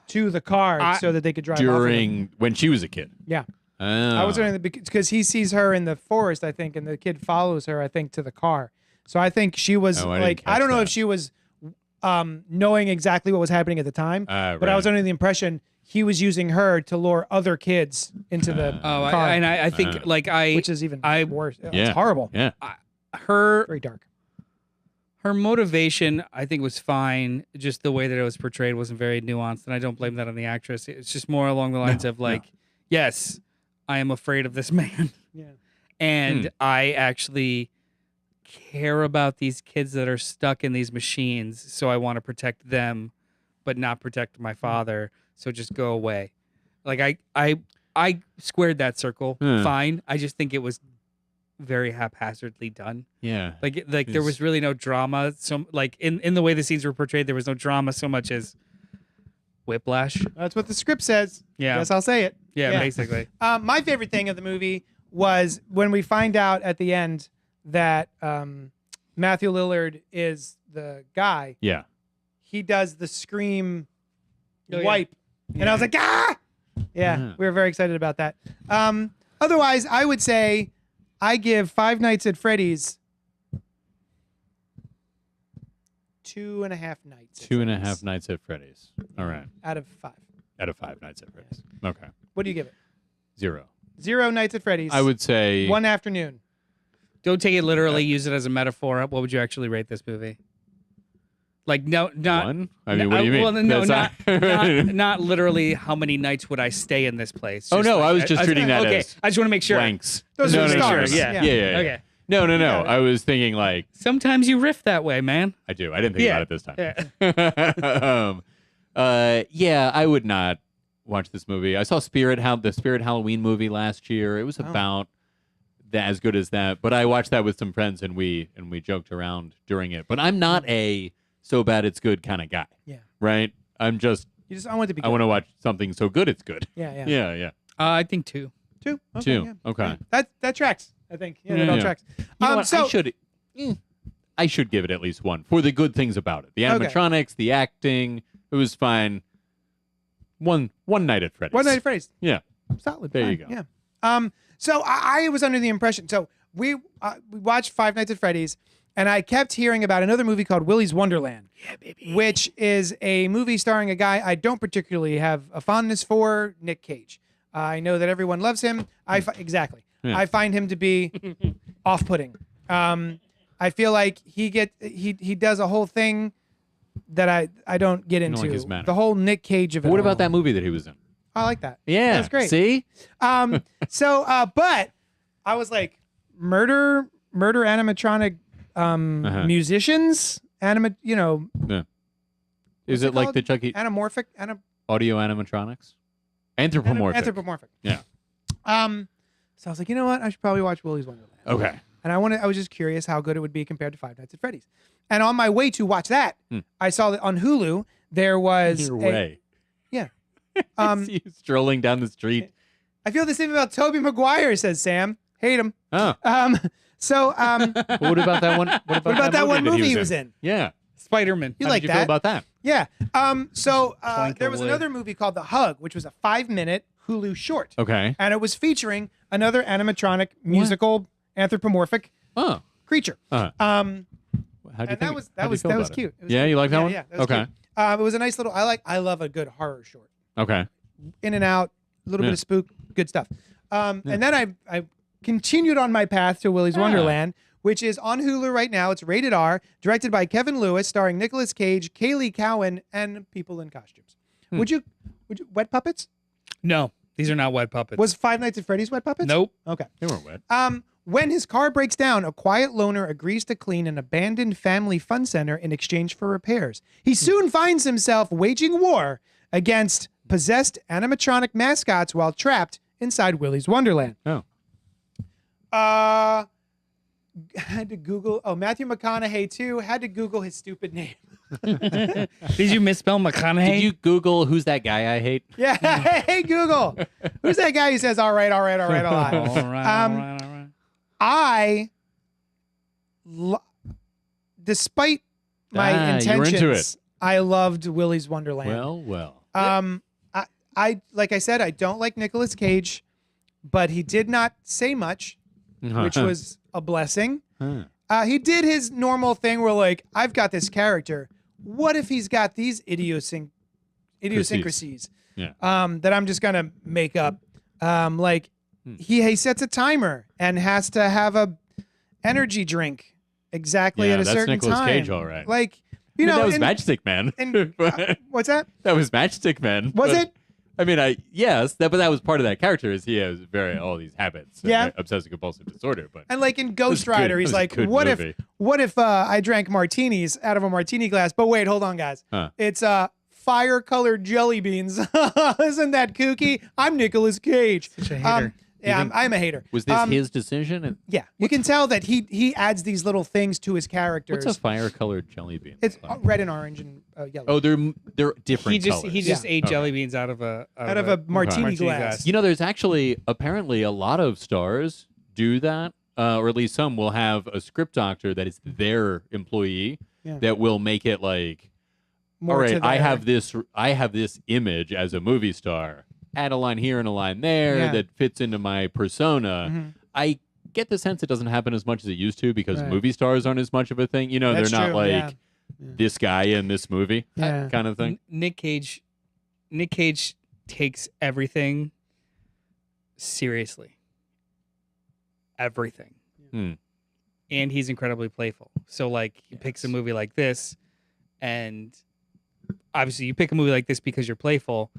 to the car so that they could drive off of them. During when she was a kid. Yeah. Oh. I was wondering because he sees her in the forest, I think, and the kid follows her, I think, to the car. So I think she was Oh, I didn't like, I catch don't know that. if she was knowing exactly what was happening at the time, but I right. was under the impression he was using her to lure other kids into the Oh, car, I think which is even worse. Yeah. It's horrible. Yeah. her Very dark. motivation I think was fine. Just the way that it was portrayed wasn't very nuanced, and I don't blame that on the actress. It's just more along the lines of like, yes, I am afraid of this man, Yeah. and I actually care about these kids that are stuck in these machines, so I want to protect them, but not protect my father. So just go away. Like I squared that circle fine. I just think it was very haphazardly done. Yeah. Like there was really no drama. So like in the way the scenes were portrayed, there was no drama so much as whiplash. That's what the script says. Yeah. Guess I'll say it. Yeah, basically. My favorite thing of the movie was when we find out at the end that Matthew Lillard is the guy. Yeah. He does the scream Oh, yeah. wipe. And I was like, ah! Yeah, Yeah. we were very excited about that. Otherwise, I would say I give Five Nights at Freddy's 2.5 nights. 2.5 nights at Freddy's. All right. out of 5. Out of 5 nights at Freddy's. Okay. What do you give it? 0. 0 nights at Freddy's. I would say 1 afternoon. Don't take it literally. Use it as a metaphor. What would you actually rate this movie? Like not 1. I mean, what do you mean? Well, no, That's not literally. How many nights would I stay in this place? Oh, Just no, like- I was just treating that okay. as I just want to make sure. blanks. Those no, are no, no, stars. no, no. Yeah. Yeah. Okay. No. Yeah. I was thinking like Sometimes you riff that way, man. I do. I didn't think Yeah. about it this time. Yeah, I would not watch this movie. I saw the Spirit Halloween movie last year. It was about as good as that. But I watched that with some friends and we joked around during it. But I'm not a so bad it's good kind of guy. Yeah. Right? I I want it to be good. want to watch something so good it's good. Yeah. Yeah. I think 2. 2. Okay, 2. yeah. Okay. That tracks, I think. Yeah, that all Yeah. tracks. You know what? So I should give it at least 1 for the good things about it. The animatronics, the acting, it was fine. One night at Freddy's. 1 Night at Freddy's. Yeah. Solid. There fine, you go. Yeah. So I was under the impression. So we watched Five Nights at Freddy's, and I kept hearing about another movie called Willy's Wonderland. Yeah, baby. Which is a movie starring a guy I don't particularly have a fondness for, Nick Cage. I know that everyone loves him. Exactly. Yeah. I find him to be off-putting. I feel like he does a whole thing that I don't get into. like his manner. The whole Nick Cage of it. What all. about that movie that he was in? I like that. Yeah, That's great. See, But I was like, murder animatronic musicians, yeah. Is it it like called? the Chucky anamorphic, audio animatronics? Anthropomorphic. anthropomorphic. Yeah. So I was like, you know what? I should probably watch Willy's Wonderland. Okay. And I was just curious how good it would be compared to Five Nights at Freddy's. And on my way to watch that, I saw that on Hulu there was Your way. Yeah. See you strolling down the street. I feel the same about Tobey Maguire, says Sam. Hate him. Oh. What What about that one? What about that one movie he he was in? Yeah. Spider-Man. You How like did you that? feel about that? Yeah. Clank There was away. another movie called The Hug, which was a 5-minute Hulu short. Okay. And it was featuring another animatronic musical anthropomorphic Oh. creature. Uh-huh. That was cute. It was Yeah, cute. you like that one? Yeah, that was Okay. cute. It was a nice little. I love a good horror short. Okay. In and out, a little bit of spook, good stuff. And then I continued on my path to Willy's Wonderland, which is on Hulu right now. It's rated R, directed by Kevin Lewis, starring Nicolas Cage, Kaylee Cowan, and people in costumes. Would you wet puppets? No, these are not wet puppets. Was Five Nights at Freddy's wet puppets? Nope. Okay. They weren't wet. When his car breaks down, a quiet loner agrees to clean an abandoned family fun center in exchange for repairs. He soon finds himself waging war against possessed animatronic mascots while trapped inside Willy's Wonderland. Oh. Had to Google. Oh, Matthew McConaughey too. Had to Google his stupid name. Did you misspell McConaughey? Did you Google who's that guy I hate? Yeah. Hey Google. Who's that guy who says all right a lot? all right. Despite my You were intentions, into it. I loved Willy's Wonderland. Well. I like I said, I don't like Nicolas Cage, but he did not say much, which was a blessing. He did his normal thing where, like, I've got this character. What if he's got these idiosyncrasies Yeah. that I'm just gonna make up? He sets a timer and has to have a energy drink exactly Yeah, at a that's certain Nicolas time. Cage, all right. Like, that was Matchstick Man. what's that? That was Matchstick Man. Was But- it? I mean, but that was part of that character. Is he has all these habits? Yeah. Obsessive compulsive disorder. But And like in Ghost good. Rider, That he's was a like, good what movie. if I drank martinis out of a martini glass? But wait, hold on, guys. Huh. It's fire-colored jelly beans. Isn't that kooky? I'm Nicolas Cage. Such a hater. Yeah, I'm a hater. was this his decision? Yeah, you can tell that he adds these little things to his characters. What's a fire-colored jelly bean? It's red and orange and yellow. Oh, they're different He just colors. ate Okay. jelly beans out of a martini glass. You know, there's actually apparently a lot of stars do that, or at least some will have a script doctor that is their employee Yeah. that will make it like, More all right, to I their- have this image as a movie star. Add a line here and a line there Yeah. that fits into my persona. Mhm. I get the sense it doesn't happen as much as it used to because Right. movie stars aren't as much of a thing. You know, That's they're not true, like yeah. this guy in this movie Yeah. kind of thing. Nick Cage takes everything seriously. Everything. Hmm. And he's incredibly playful. So like he picks a movie like this, and obviously you pick a movie like this because you're playful,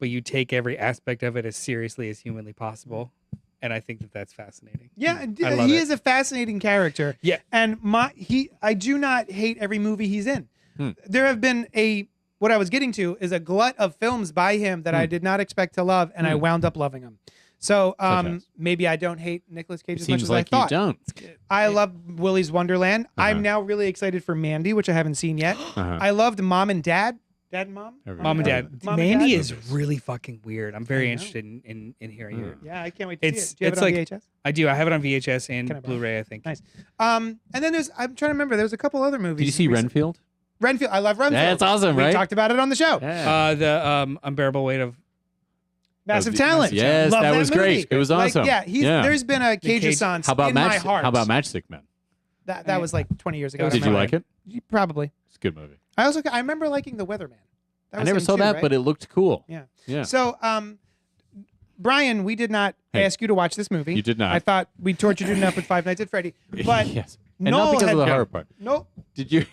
but you take every aspect of it as seriously as humanly possible. And I think that that's fascinating. Yeah, and I love he it. is a fascinating character. Yeah. And I do not hate every movie he's in. Hmm. There have been what I was getting to is a glut of films by him that I did not expect to love, and I wound up loving them. So as? maybe I don't hate Nicolas Cage as much Seems as like I you thought. don't. I love Willy's Wonderland. Uh-huh. I'm now really excited for Mandy, which I haven't seen yet. Uh-huh. I loved Mom and Dad. Dad and Mom? Mom and Dad. Mom and Mandy Dad? is really fucking weird. I'm very I know. interested in hearing your. Yeah, I can't wait to It's- see it. Do you have it's it on like- VHS? I do. I have it on VHS and Can I borrow? Blu-ray. I think. Nice. And then I'm trying to remember. There was a couple other movies. Did you see recently. Renfield? Renfield. I love Renfield. That's awesome, We right? talked about it on the show. Yeah. The unbearable weight of. Massive talent. Yes, Love that was movie. great. It was awesome. Like, there's been a Cage Assance in my heart. How about Matchstick Men? That was like 20 years ago. Did you like it? Probably. It's a good movie. I remember liking The Weatherman. I never saw that, but it looked cool. Yeah. So, Brian, we did not ask you to watch this movie. You did not. I thought we tortured you enough with Five Nights at Freddy. But yes. And Noel not because of the had- horror part. Nope. Did you?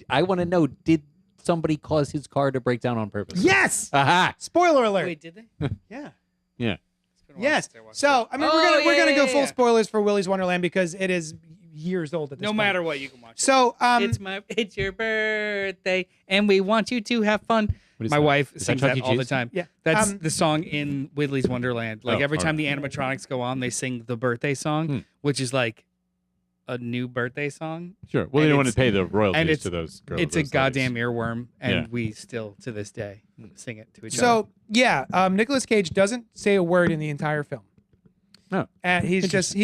I want to know? Did somebody cause his car to break down on purpose? Yes. Aha. Spoiler alert. Wait, did they? Yeah. Yeah. It's been a while Yes. since I watched So, it. I mean, we're gonna go full yeah. spoilers for Willy's Wonderland because it is years old at this No point. matter what, you can watch it. So, It's your birthday, and we want you to have fun. What is My that? wife Is sings Chuck that E. all the Cheese? time. Yeah. That's the song in Willy's Wonderland. Like Oh, every time alright. the animatronics go on, they sing the birthday song, which is like a new birthday song. Sure. Well, they And don't want to it's- pay the royalties it's- to those girls. It's a those ladies. goddamn earworm, and Yeah. we still to this day sing it to each other. so yeah, Nicolas Cage doesn't say a word in the entire film. No. And he's just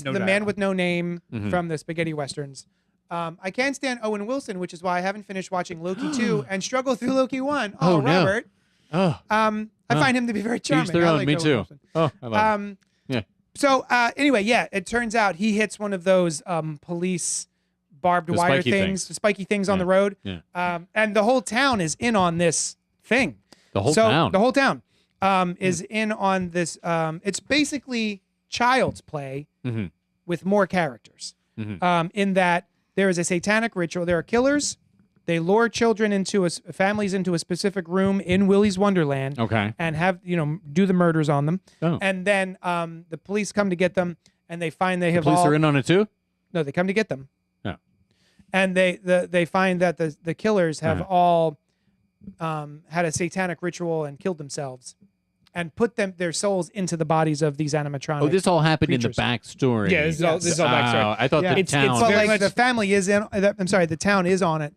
No the man dialogue. with no name Mhm. from the spaghetti westerns. I can't stand Owen Wilson, which is why I haven't finished watching Loki 2 and struggle through Loki 1. Oh, Oh, no. Robert. Oh. I find him to be very charming. Each their I own. like Me Owen too. Wilson. Oh, I love it. Yeah. So anyway, yeah, it turns out he hits one of those police barbed The wire spiky things. the spiky things on Yeah. the road. Yeah. And the whole town is in on this thing. The whole so town. The whole town is in on this. It's basically child's play Mhm. with more characters. Mhm. In that there is a satanic ritual. There are killers. They lure children into families into a specific room in Willy's Wonderland Okay. and have do the murders on them. Oh. And then the police come to get them, and they find they The have police all are in on it too. no. They come to get them. Yeah. And they find that the killers have Uh-huh. all had a satanic ritual and killed themselves, and put their souls into the bodies of these animatronics. Oh, this all happened creatures. in the backstory. Yeah, this is all backstory. Oh, I thought Yeah. the It's town. But very like much- the family is in. I'm sorry, the town is on it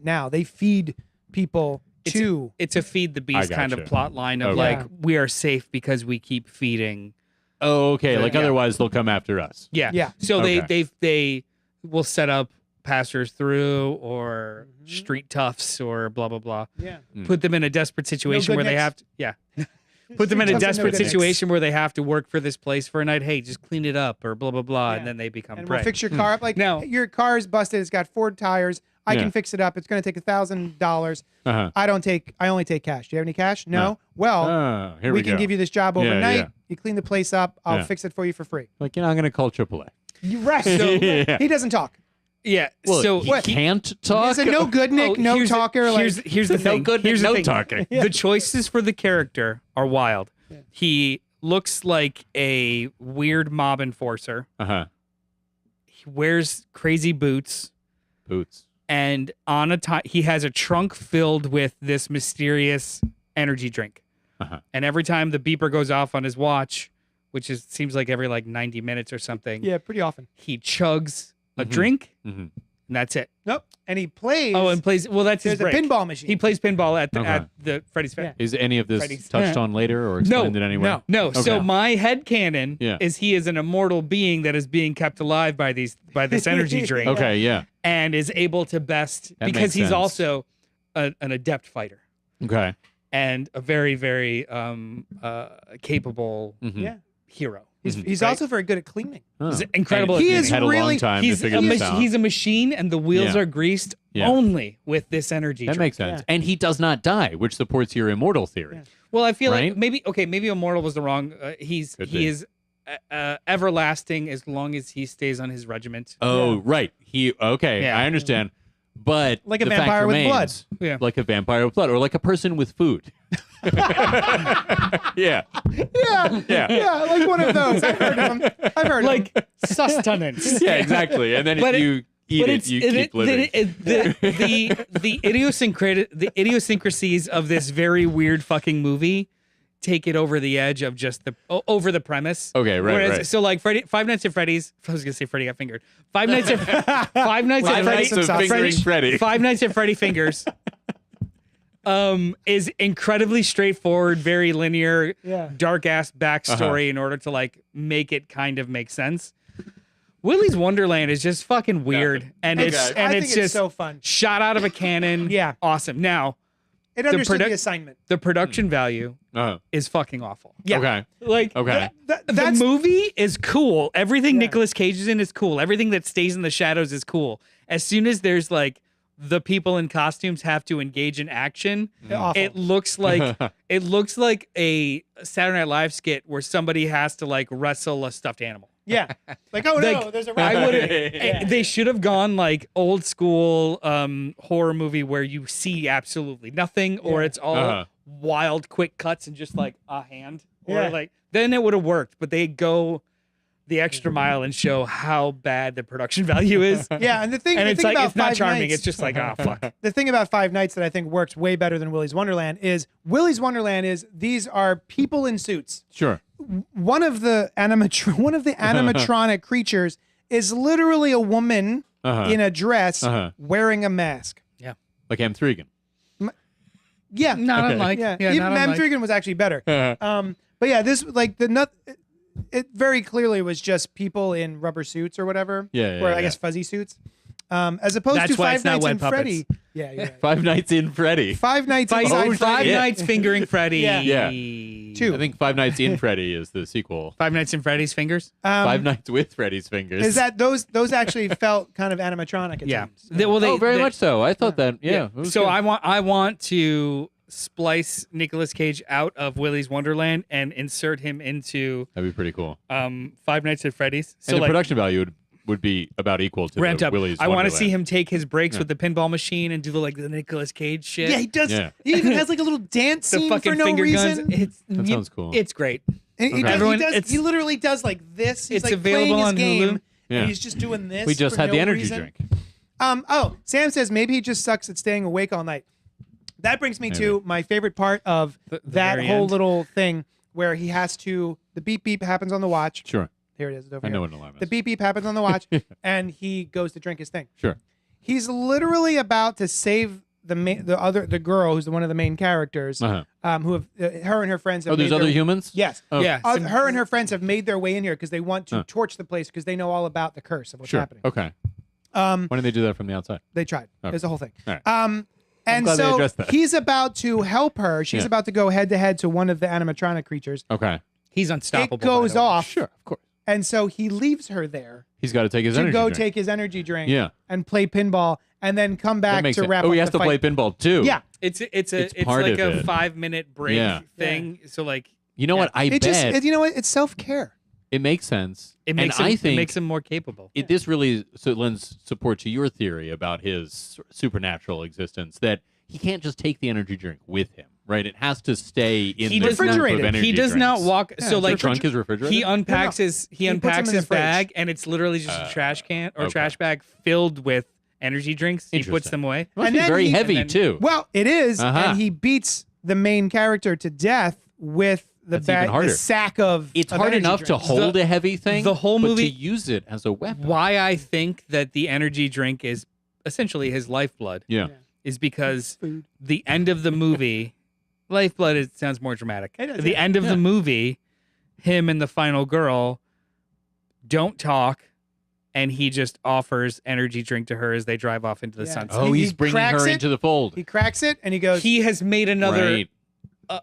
now. They feed people to. It's a feed the beast kind of gotcha. plot line of Okay. like Yeah. we are safe because we keep feeding. Oh, okay. Like Yeah. otherwise they'll come after us. Yeah. Yeah. So Okay. they will set up passers through or street toughs or blah blah blah. Yeah. Put them in a desperate situation good where they nicks. have to put them in a Street toughs and no desperate good nicks. situation where they have to work for this place for a night. Hey, just clean it up or blah blah blah, Yeah. and then they become And prey. we'll fix your car up. Like Now- your car is busted. It's got 4 tires. I Yeah. can fix it up. It's going to take $1,000. Uh-huh. I only take cash. Do you have any cash? No. No. Well, Oh, here we we can go. give you this job Yeah, overnight. yeah. You clean the place up. I'll Yeah. fix it for you for free. Like, I'm going to call AAA. You right. So Yeah. he doesn't talk. Yeah. Well, so he can't talk. He's a no good Nick, Oh, no here's the- talker. Here's the No thing. good, here's no the thing. talking. The choices for the character are wild. He looks like a weird mob enforcer. Uh-huh. He wears crazy boots, Boots. and he has a trunk filled with this mysterious energy drink. Uh-huh. And every time the beeper goes off on his watch, which seems like every like 90 minutes or something, Yeah, pretty often. he chugs a Mhm. drink, Mm-hmm. and that's it. Nope. And he plays. Oh, and plays. Well, that's his there's a break. pinball machine. He plays pinball at Okay. the Freddy's Fair. Yeah. Is any of this Freddy's- touched on later or explained in any way? no. No, so Okay. my headcanon Yeah. is he is an immortal being that is being kept alive by this energy drink Okay, yeah. and is able to best That because makes he's sense. also an adept fighter Okay. and a very very capable Mhm. Yeah. hero. He's Right. also very good at cleaning. Oh. He's incredible. And at He cleaning. is had a really- long time He's to figure this out. he's a machine, and the wheels Yeah. are greased Yeah. only with this energy. That drink. makes sense. And he does not die, which supports your immortal theory. Yeah. Well, I feel Right? like maybe immortal was the wrong. He Could be. is everlasting as long as he stays on his regiment. Oh, right. Okay, Yeah. I understand. But Like a the fact vampire with remains, Yeah. like a vampire with blood, or like a person with food. Yeah. Yeah. Yeah. Like one of those. I've heard of him. I've heard of him. Like sustenance. Yeah, exactly. And then But if it- you eat it, you keep living. The idiosyncrasies of this very weird fucking movie take it over the edge of just over the premise. Okay, right, Whereas, right. So like Five Nights at Freddy's. I was gonna say Freddy got fingered. Five Nights at Five Nights Five at Nights Freddy. of Fingering Freddy. Five Nights at Freddy Fingers. Is incredibly straightforward, very linear, Yeah. dark ass backstory in order to like make it kind of make sense. Willy's Wonderland is just fucking weird, and Okay. it's I think it's just so fun. shot out of a cannon. Yeah. Awesome. Now, It understood the product- assignment. The production value Uh-huh. is fucking awful. Yeah. Okay. Like Okay. the That's movie is cool. Everything Yeah. Nicolas Cage is in is cool. Everything that stays in the shadows is cool. As soon as there's like the people in costumes have to engage in action, awful. it looks like a Saturday Night Live skit where somebody has to like wrestle a stuffed animal. Yeah. Like, oh no, Like, there's a I rabbit. would. Yeah. They should have gone like old school horror movie where you see absolutely nothing, or Yeah. it's all Uh-huh. wild, quick cuts and just like a hand, or Yeah. like then it would have worked. But they go the extra mile and show how bad the production value is. Yeah, and the thing, And the it's thing like about it's not Five charming. Nights, It's just like oh fuck. the thing about Five Nights that I think works way better than Willy's Wonderland is these are people in suits. Sure. One of the animatronic creatures is literally a woman Uh-huh. in a dress Uh-huh. wearing a mask. Like M3gan. Yeah, Not Okay. unlike. yeah. Yeah, Even not unlike. Mamtrigan was actually better. Uh-huh. But yeah, this like the nut. It very clearly was just people in rubber suits or whatever. Yeah, or yeah. I guess fuzzy suits. As opposed That's to why Five it's not Nights wet in puppets. Freddy. Yeah, you're right. Five Nights in Freddy. Five Nights Five, Inside Five Freddy. Nights fingering Freddy. Yeah. Two. I think Five Nights in Freddy is the sequel. Five Nights in Freddy's fingers. Five Nights with Freddy's fingers. Is that those actually felt kind of animatronic at Yeah. times. oh, very much so. I thought that. Yeah. it was So good. I want to splice Nicolas Cage out of Willy's Wonderland and insert him into That'd be pretty cool. Five Nights at Freddy's. So And the like production value would be about equal to ramped the up. Willy's I want to Wonderland. see him take his breaks Yeah. with the pinball machine and do the Nicolas Cage shit. Yeah, he does. Yeah. He even has like a little dance the scene fucking for no finger reason. guns. That sounds cool. It's great. And he, Okay. does, Everyone- he, does, it's- he literally does like this. He's It's like available playing his on game, Hulu. Yeah. and he's just doing this. We just for had the no energy reason. drink. Oh, Sam says maybe he just sucks at staying awake all night. That brings me to my favorite part of The that very whole end. little thing where he has to. The beep beep happens on the watch. Sure. Here it is. It's over I here. know what an alarm is. The beep beep happens on the watch, and he goes to drink his thing. Sure. He's literally about to save the girl who's one of the main characters, Uh-huh. who have her and her friends have. Oh, there's made other their, humans? Yes. Oh. Yeah. Her and her friends have made their way in here because they want to Huh. torch the place because they know all about the curse of what's Sure. happening. Okay. Um, Why didn't they do that from the outside? they tried. Okay. There's a whole thing. All right. And glad they so addressed that. he's about to help her. She's Yeah. about to go head to head to one of the animatronic creatures. Okay. He's unstoppable. It goes by the way. off, Sure. Of course. and so he leaves her there He's got to take his to energy go drink. take his energy drink Yeah. and play pinball, and then come That back makes to sense. wrap Oh, up he has the to fight. play pinball too. Yeah. It's It's it's part like of a it. 5-minute break Yeah. thing. So like You know what? I It bet just, you know what? It's self care. it makes sense. it makes and him, I think it makes him more capable. this really lends support to your theory about his supernatural existence, that he can't just take the energy drink with him, right? It has to stay in He the does group not- of energy He does not drinks. walk. Yeah, so it's like The trunk is refrigerated? he unpacks No, no. his he He puts them unpacks in the his fridge. bag, and it's literally just a trash can or okay. trash bag filled with energy drinks. He puts Interesting. them away. It must And be then very he- heavy and then- too. Well, it is, Uh-huh. and he beats the main character to death with the That's even bag, harder. the sack of. It's of hard energy enough to drinks. hold a heavy thing. the whole but movie- to use it as a weapon. Why I think that the energy drink is essentially his lifeblood Yeah. is because Food. the end of the movie, lifeblood, it sounds more dramatic. It is, The yeah. end of Yeah. the movie, him and the final girl don't talk, and he just offers energy drink to her as they drive off into the Yeah. sunset. Oh, He he's bringing cracks her it. into the fold. He cracks it and he goes. He has made another. Right.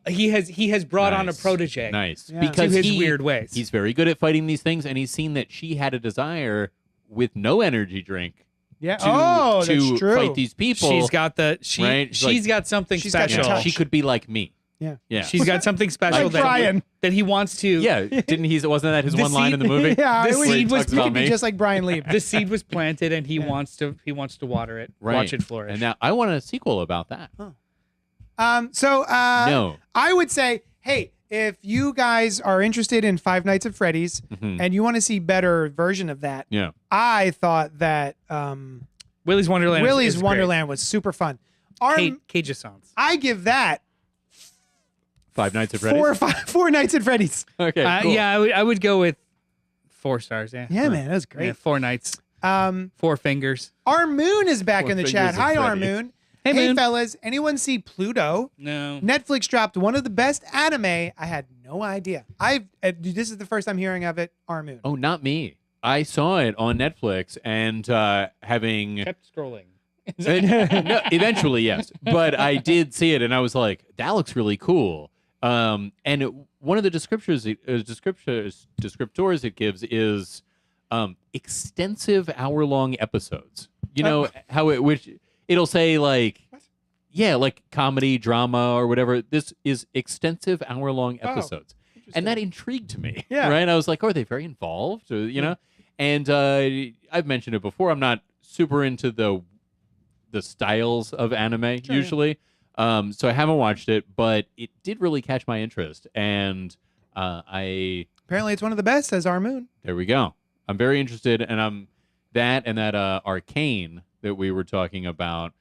He has brought on a Nice. protege Nice. Yeah. Because to his he- weird ways. He's very good at fighting these things, and he's seen that she had a desire with no energy drink yeah. to, Oh, to that's true. fight these people. She's got the Right? She's got something She's got special. the touch. She could be like me. Yeah. Yeah. She's got something special Like that Brian. that he wants to. Yeah. Didn't he? Wasn't that his The one line in the seed- movie? Yeah, The I wish seed he was could about be me. just like Brian Lee. The seed was planted, and he Yeah. wants to water it, Right. watch it flourish. And now I want a sequel about that. So No. I would say, hey, if you guys are interested in Five Nights at Freddy's Mhm. and you want to see better version of that, Yeah. I thought that Willy's Wonderland. Willy's is Wonderland was super fun. Cage sounds. I give that Five Nights at Freddy's. four Nights at Freddy's. Okay. Cool. Yeah, I would go with 4 stars. Yeah. Yeah, man, that was great. Yeah, 4 nights, Um, 4 fingers. Our Moon is back Four in the fingers chat. of Hi, Our Freddy's. Moon. Hey, Hey, Moon. fellas. Anyone see Pluto? No. Netflix dropped one of the best anime. I had no idea. This is the first I'm hearing of it. Our Moon. Oh, not me. I saw it on Netflix and having Kept scrolling. No, eventually, yes. But I did see it, and I was like, that looks really cool. One of the descriptors it gives is extensive hour-long episodes. You know how it'll say like, yeah, like comedy, drama, or whatever. This is extensive hour-long episodes, and that intrigued me. Yeah. Right. I was like, oh, are they very involved? Or, you know, and I've mentioned it before. I'm not super into the styles of anime usually. So I haven't watched it, but it did really catch my interest, and apparently it's one of the best, says our moon. there we go. I'm very interested, and that Arcane that we were talking about.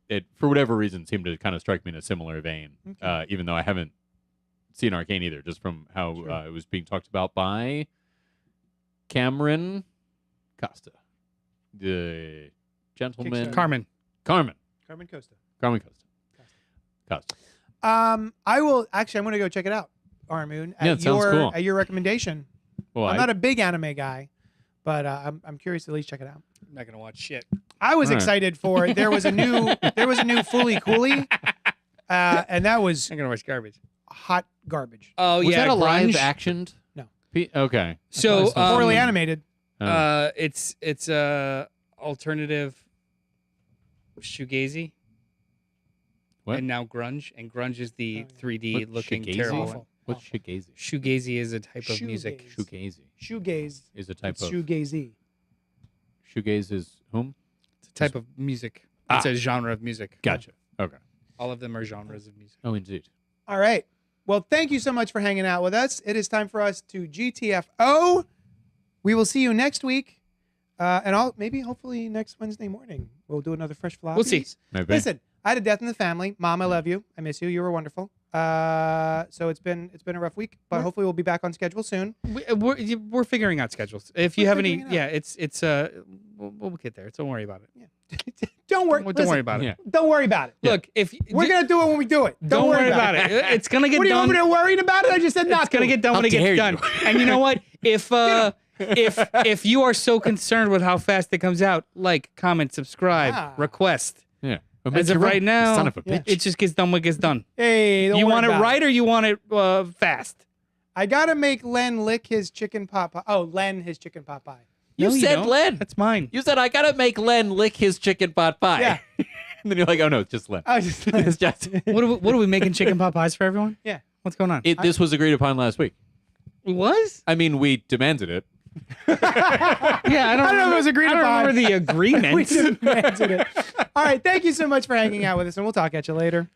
It for whatever reason seemed to kind of strike me in a similar vein, even though I haven't seen Arcane either, just from how it was being talked about by Cameron Costa, the gentleman. Kickstarter. Carmen Costa. Costa. I'm going to go check it out, Armoon. Yeah, it sounds cool. At your recommendation. Well, I'm not a big anime guy, but I'm curious to at least check it out. I'm not gonna watch shit. I was All right. excited for it. There was a new Fully Cooley, and that was I'm gonna watch garbage. hot garbage. Oh was yeah, that a live grunge. actioned? No. Okay. So Poorly animated. it's alternative shoegazy. What? And now grunge, and grunge is the 3D What, looking shoegazy? terrible Awful. one. What's shoegazy? Shoegazy is a type of music. Shoegaze. Shoegazy Shoegaze. is a type It's of shoegazy. shoegaze is whom? It's a type of music. It's a genre of music. Gotcha. Okay. All of them are genres of music. Oh, indeed. All right. Well, thank you so much for hanging out with us. It is time for us to GTFO. We will see you next week. And hopefully next Wednesday morning, we'll do another Fresh Floppy. We'll see. Maybe. Listen, I had a death in the family. Mom, I love you. I miss you. You were wonderful. So it's been a rough week, but hopefully we'll be back on schedule soon. We're figuring out schedules. If you We're have any, figuring it out. it's we'll get there. Don't worry about it. Don't worry. Don't worry about it. Yeah. Don't worry about it. Look, if We're gonna do it when we do it. don't worry about it. It's gonna get What do you done. want me to worry about it? I just said not It's gonna to. get done How when it dare gets done. you. And you know what? If you are so concerned with how fast it comes out, like, comment, subscribe, request. Yeah. As of right now, son of a bitch. it just gets done when it gets done. Hey, don't You worry want it about right or you want it fast? I gotta make Len lick his chicken pot pie. Oh, Len his chicken pot pie. You No, said don't. Len. That's mine. You said I gotta make Len lick his chicken pot pie. Yeah. And then you're like, oh no, it's just Len. I was just It's just What are we making chicken pot pies for everyone? Yeah. What's going on? this was agreed upon last week. It was? I mean, we demanded it. Yeah, I don't know if it was agreed I don't upon. remember the agreement. we just demanded it. All right, thank you so much for hanging out with us, and we'll talk at you later.